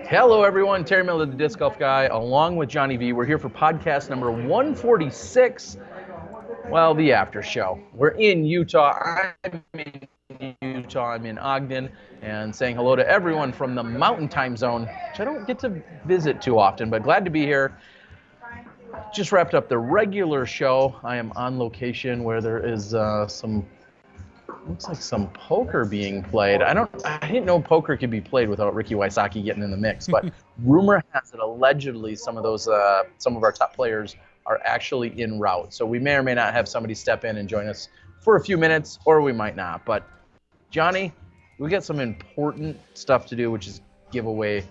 Hello, everyone. Terry Miller, the Disc Golf Guy, along with Johnny V. We're here for podcast number 146. Well, the after show. We're in Utah. I'm in Utah. I'm in Ogden, and saying hello to everyone from the Mountain Time Zone, which I don't get to visit too often, but glad to be here. Just wrapped up the regular show. I am on location where there is looks like some poker being played. I didn't know poker could be played without Ricky Wysocki getting in the mix, but rumor has it allegedly some of our top players are actually en route. So we may or may not have somebody step in and join us for a few minutes, or we might not. But Johnny, we got some important stuff to do, which is give away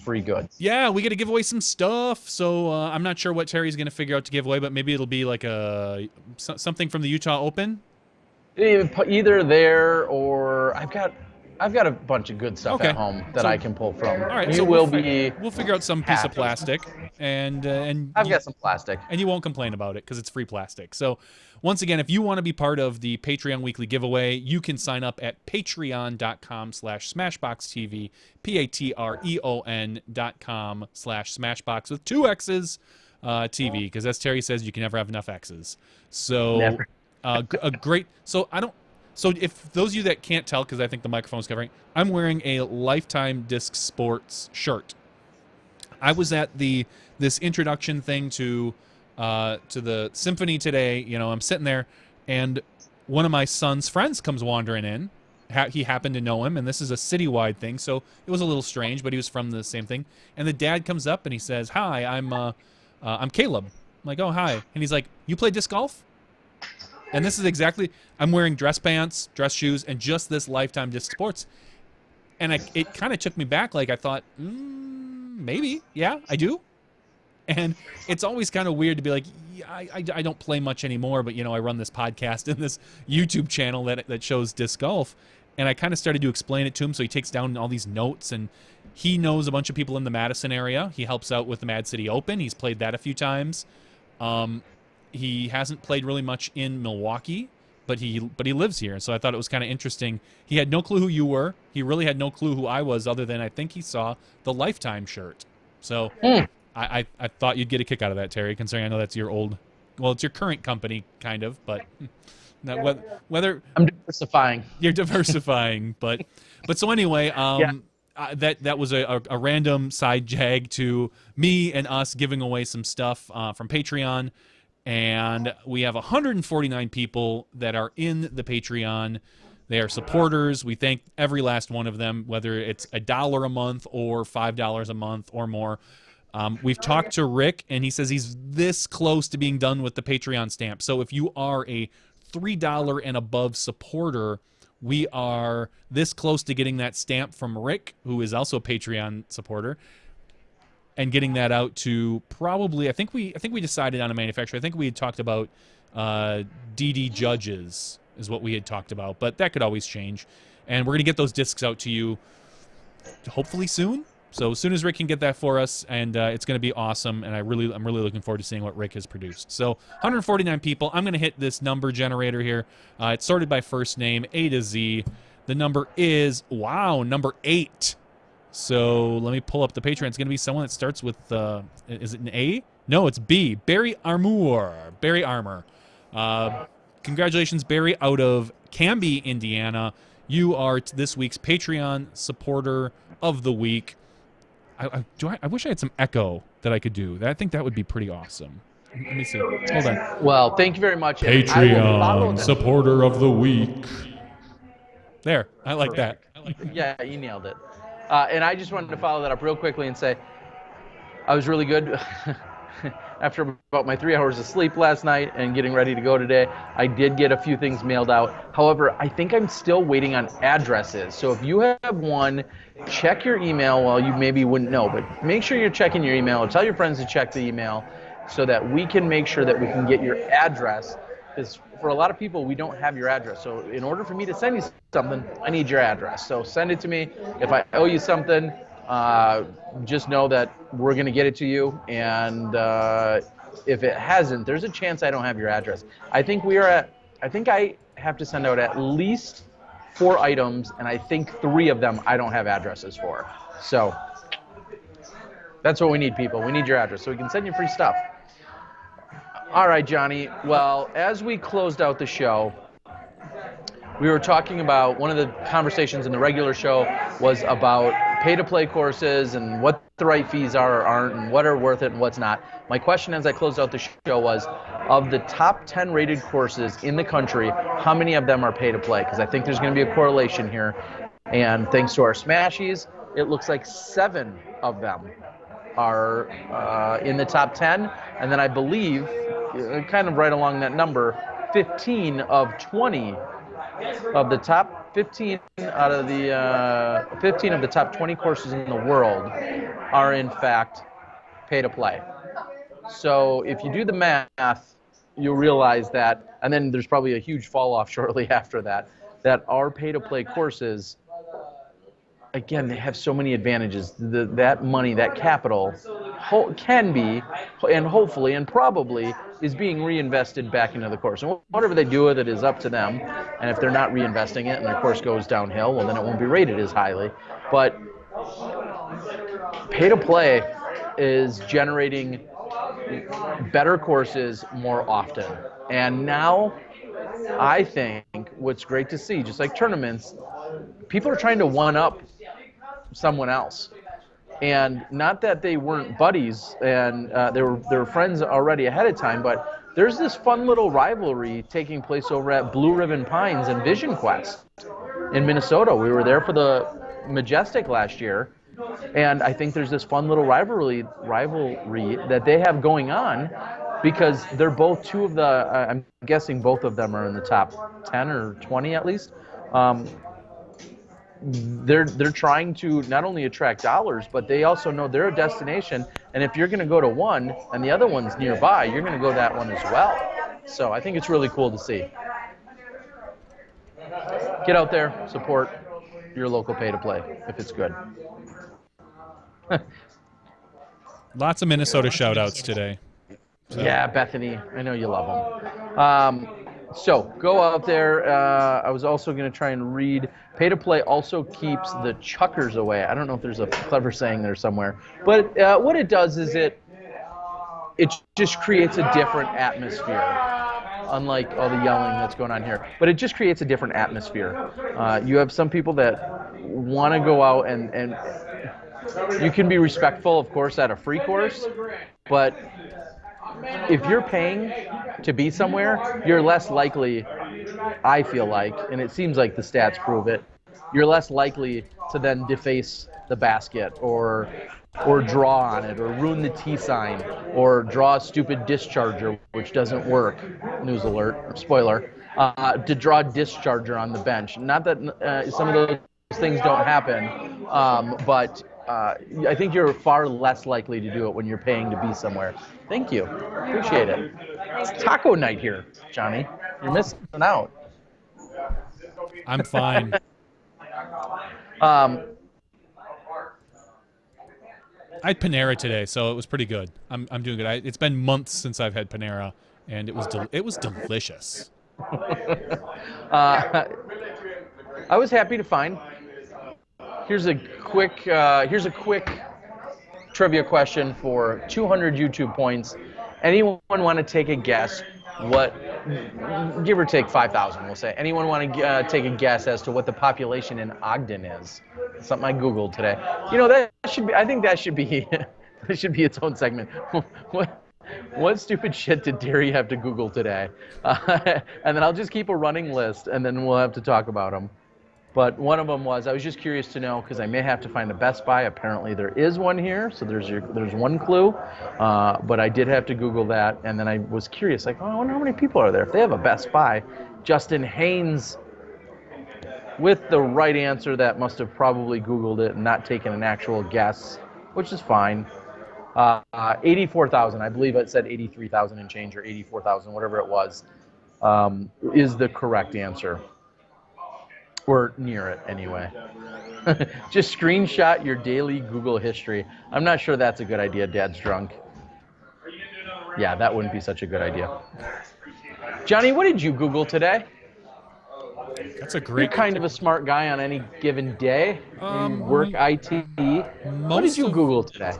free goods. Yeah, we got to give away some stuff. So I'm not sure what Terry's going to figure out to give away, but maybe it'll be like something from the Utah Open. Either there, or I've got a bunch of good stuff at home that I can pull from. All right, we'll figure out some piece of plastic, and I've got some plastic, and you won't complain about it because it's free plastic. So once again, if you want to be part of the Patreon weekly giveaway, you can sign up at patreon.com/SmashBoxxTV, patreon.com/SmashBox with 2 X's TV, because as Terry says, you can never have enough X's. So never. A great. So if those of you that can't tell, because I think the microphone's covering, I'm wearing a Lifetime Disc Sports shirt. I was at this introduction thing to the symphony today. You know, I'm sitting there, and one of my son's friends comes wandering in. He happened to know him, and this is a citywide thing, so it was a little strange, but he was from the same thing. And the dad comes up and he says, "Hi, I'm Caleb." I'm like, "Oh, hi." And he's like, "You play disc golf?" And this is exactly, I'm wearing dress pants, dress shoes, and just this Lifetime Disc Sports. And it kind of took me back. Like, I thought, maybe, yeah, I do. And it's always kind of weird to be like, yeah, I don't play much anymore, but, you know, I run this podcast and this YouTube channel that shows disc golf. And I kind of started to explain it to him, so he takes down all these notes, and he knows a bunch of people in the Madison area. He helps out with the Mad City Open. He's played that a few times. He hasn't played really much in Milwaukee, but he lives here. So I thought it was kind of interesting. He had no clue who you were. He really had no clue who I was, other than I think he saw the Lifetime shirt. So I thought you'd get a kick out of that, Terry, considering I know that's your it's your current company, kind of, but whether I'm diversifying. You're diversifying, but so anyway, that was a random side jag to me and us giving away some stuff from Patreon. And we have 149 people that are in the Patreon. They are supporters. We thank every last one of them, whether it's $1 a month or $5 a month or more. We've talked to Rick, and he says he's this close to being done with the Patreon stamp. So if you are a $3 and above supporter, we are this close to getting that stamp from Rick, who is also a Patreon supporter, and getting that out to probably, I think we decided on a manufacturer. I think we had talked about DD Judges is what we had talked about, but that could always change. And we're going to get those discs out to you hopefully soon. So as soon as Rick can get that for us, and it's going to be awesome, and I'm really looking forward to seeing what Rick has produced. So 149 people. I'm going to hit this number generator here. It's sorted by first name, A to Z. The number is, number 8. So let me pull up the Patreon. It's going to be someone that starts with, is it an A? No, it's B. Barry Armour. Barry Armour. Congratulations, Barry, out of Canby, Indiana. You are this week's Patreon supporter of the week. I wish I had some echo that I could do. I think that would be pretty awesome. Let me see. Hold on. Well, thank you very much. Patreon supporter of the week. There. I like that. Yeah, you nailed it. And I just wanted to follow that up real quickly and say I was really good. After about my 3 hours of sleep last night and getting ready to go today, I did get a few things mailed out. However, I think I'm still waiting on addresses. So if you have one, check your email. Well, you maybe wouldn't know, but make sure you're checking your email, or tell your friends to check the email so that we can make sure that we can get your address. Because for a lot of people, we don't have your address. So in order for me to send you something, I need your address. So send it to me. If I owe you something, just know that we're going to get it to you. And if it hasn't, there's a chance I don't have your address. I think I have to send out at least 4 items, and I think 3 of them I don't have addresses for. So that's what we need, people. We need your address so we can send you free stuff. All right, Johnny. Well, as we closed out the show, we were talking about, one of the conversations in the regular show was about pay-to-play courses and what the right fees are or aren't, and what are worth it and what's not. My question as I closed out the show was, of the top 10 rated courses in the country, how many of them are pay-to-play? Because I think there's going to be a correlation here. And thanks to our Smashies, it looks like 7 of them are in the top 10, and then I believe, kind of right along that number, 15 of 20 of the top 15 out of the 15 of the top 20 courses in the world are in fact pay to play. So if you do the math, you'll realize that, and then there's probably a huge fall off shortly after that, that our pay to play courses, again, they have so many advantages. That money, that capital, can be, and hopefully, and probably, is being reinvested back into the course. And whatever they do with it is up to them. And if they're not reinvesting it and their course goes downhill, well, then it won't be rated as highly. But pay to play is generating better courses more often. And now, I think what's great to see, just like tournaments, people are trying to one-up someone else. And not that they weren't buddies and they were friends already ahead of time, but there's this fun little rivalry taking place over at Blue Ribbon Pines and Vision Quest in Minnesota. We were there for the Majestic last year, and I think there's this fun little rivalry that they have going on because they're both two of the, I'm guessing both of them are in the top 10 or 20 at least. They're trying to not only attract dollars, but they also know they're a destination. And if you're going to go to one and the other one's nearby, you're going to go to that one as well. So I think it's really cool to see. Get out there, support your local pay to play if it's good. Lots of Minnesota shout outs today. So. Yeah, Bethany, I know you love them. So go out there. I was also going to try and read. Pay to play also keeps the chuckers away. I don't know if there's a clever saying there somewhere, but what it does is it just creates a different atmosphere, unlike all the yelling that's going on here. But it just creates a different atmosphere. You have some people that want to go out and you can be respectful, of course, at a free course, but if you're paying to be somewhere, you're less likely, I feel like, and it seems like the stats prove it, you're less likely to then deface the basket or draw on it or ruin the T sign or draw a stupid discharger, which doesn't work, news alert, or spoiler, to draw a discharger on the bench. Not that some of those things don't happen, but I think you're far less likely to do it when you're paying to be somewhere. Thank you. Appreciate it. It's taco night here, Johnny. You're missing out. I'm fine. I had Panera today, so it was pretty good. I'm doing good. It's been months since I've had Panera, and it was delicious. I was happy to find. Here's a quick trivia question for 200 YouTube points. Anyone want to take a guess what, give or take 5,000, we'll say. Anyone want to take a guess as to what the population in Ogden is? Something I Googled today. You know, that should be, I think that should be, that should be its own segment. What stupid shit did Derry have to Google today? And then I'll just keep a running list, and then we'll have to talk about them. But one of them was, I was just curious to know, because I may have to find a Best Buy. Apparently there is one here, so there's one clue. But I did have to Google that, and then I was curious, like, oh, I wonder how many people are there. If they have a Best Buy, Justin Haynes, with the right answer, that must have probably Googled it and not taken an actual guess, which is fine. 84,000, I believe it said 83,000 and change, or 84,000, whatever it was, is the correct answer. Or near it, anyway. Just screenshot your daily Google history. I'm not sure that's a good idea. Dad's drunk. Yeah, that wouldn't be such a good idea. Johnny, what did you Google today? That's a great. You're kind of a smart guy on any given day. You work IT. What did you Google today?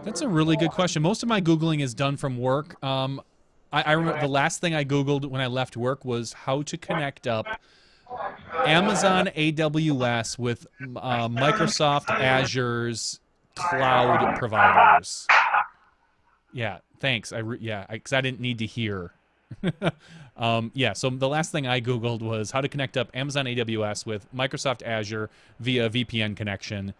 That's a really good question. Most of my Googling is done from work. I remember the last thing I Googled when I left work was how to connect up Amazon AWS with Microsoft Azure's cloud providers. Yeah, thanks. Because I didn't need to hear. Yeah, so the last thing I Googled was how to connect up Amazon AWS with Microsoft Azure via VPN connection.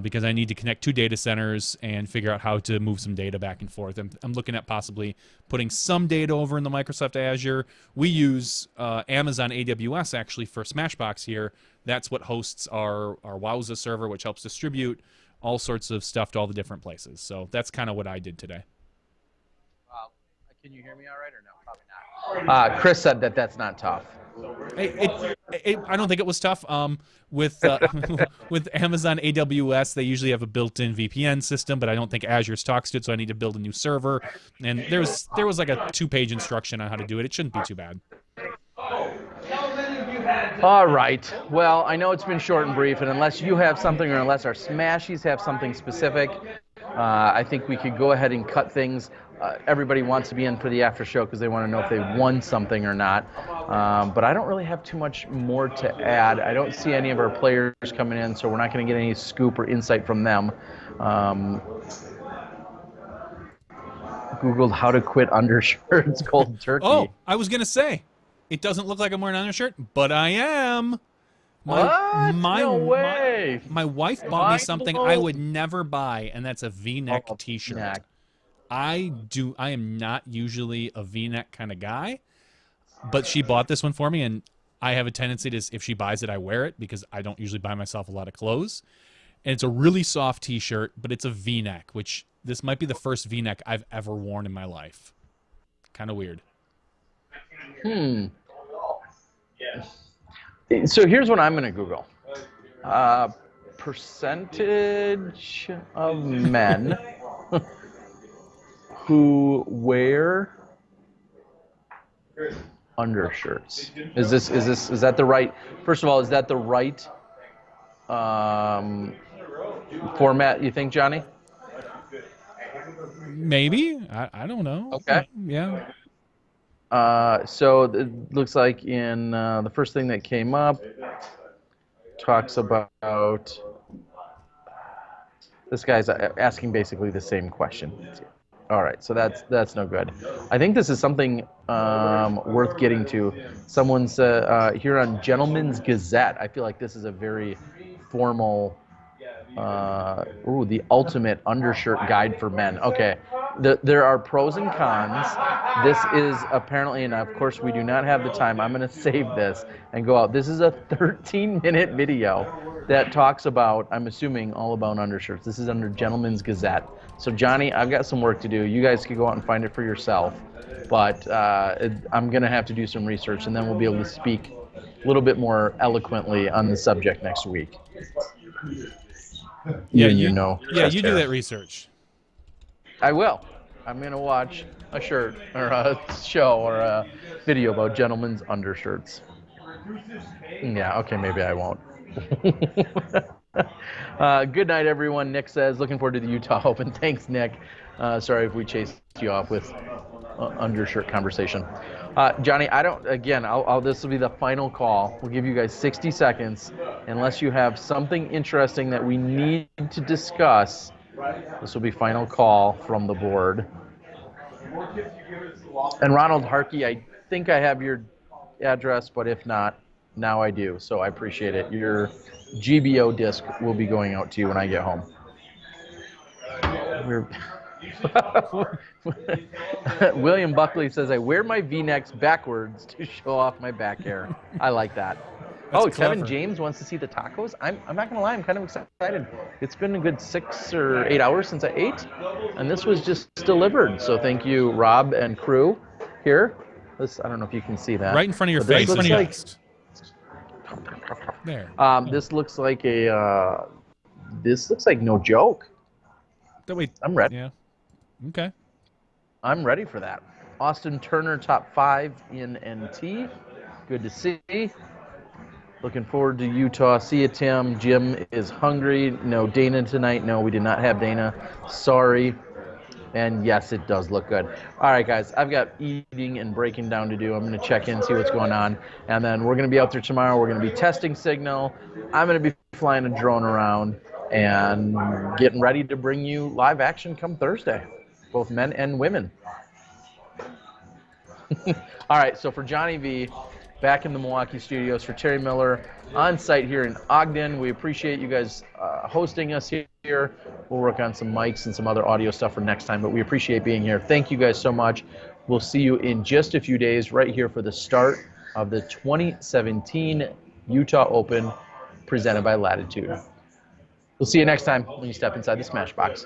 because I need to connect 2 data centers and figure out how to move some data back and forth. I'm looking at possibly putting some data over in the Microsoft Azure. We use Amazon AWS actually for SmashBoxx here. That's what hosts our Wowza server, which helps distribute all sorts of stuff to all the different places. So that's kind of what I did today. Can you hear me all right or no? Probably not. Chris said that that's not tough. I don't think it was tough. With with Amazon AWS, they usually have a built-in VPN system, but I don't think Azure's talks to it, so I need to build a new server. And there was like a 2-page instruction on how to do it. It shouldn't be too bad. All right. Well, I know it's been short and brief, and unless you have something or unless our Smashies have something specific, I think we could go ahead and cut things. Everybody wants to be in for the after show because they want to know if they won something or not. But I don't really have too much more to add. I don't see any of our players coming in, so we're not going to get any scoop or insight from them. Googled how to quit undershirts cold turkey. Oh, I was going to say, it doesn't look like I'm wearing an undershirt, but I am. What? No way. My wife bought me something I would never buy, and that's a V-neck T-shirt. I am not usually a V-neck kind of guy, but she bought this one for me, and I have a tendency to, if she buys it, I wear it because I don't usually buy myself a lot of clothes. And it's a really soft T-shirt, but it's a V-neck, which this might be the first V-neck I've ever worn in my life. Kind of weird. So here's what I'm going to Google. Percentage of men who wear undershirts. Is that the right? First of all, is that the right format? You think, Johnny? Maybe. I don't know. Okay. Yeah. So it looks like in the first thing that came up talks about this guy's asking basically the same question. All right, so that's no good. I think this is something worth getting to. Someone's here on Gentleman's Gazette. I feel like this is a very formal, the ultimate undershirt guide for men. Okay, there are pros and cons. This is apparently, and of course we do not have the time. I'm going to save this and go out. This is a 13-minute video that talks about, I'm assuming, all about undershirts. This is under Gentleman's Gazette. So Johnny, I've got some work to do. You guys can go out and find it for yourself. But I'm going to have to do some research, and then we'll be able to speak a little bit more eloquently on the subject next week. You do that research. I will. I'm going to watch a shirt or a show or a video about gentlemen's undershirts. Yeah, okay, maybe I won't. Good night, everyone. Nick says, looking forward to the Utah Open. Thanks, Nick. Sorry if we chased you off with undershirt conversation. Johnny, this will be the final call. We'll give you guys 60 seconds. Unless you have something interesting that we need to discuss, this will be final call from the board. And Ronald Harkey, I think I have your address, but if not, now I do. So I appreciate it. Your GBO disc will be going out to you when I get home. William Buckley says, I wear my V-necks backwards to show off my back hair. I like that. That's clever. Kevin James wants to see the tacos. I'm not going to lie, I'm kind of excited. It's been a good 6 or 8 hours since I ate, and this was just delivered. So thank you, Rob and crew here. I don't know if you can see that. Right in front of your face. There. This looks like no joke. I'm ready. Yeah. Okay. I'm ready for that. Austin Turner, top 5 in NT. Good to see. Looking forward to Utah. See you, Tim. Jim is hungry. No Dana tonight. No, we did not have Dana. Sorry. And yes, it does look good. All right, guys, I've got eating and breaking down to do. I'm going to check in, see what's going on. And then we're going to be out there tomorrow. We're going to be testing signal. I'm going to be flying a drone around and getting ready to bring you live action come Thursday, both men and women. All right, so for Johnny V, back in the Milwaukee studios for Terry Miller on site here in Ogden. We appreciate you guys hosting us here. We'll work on some mics and some other audio stuff for next time, but we appreciate being here. Thank you guys so much. We'll see you in just a few days right here for the start of the 2017 Utah Open presented by Latitude. We'll see you next time when you step inside the Smashbox.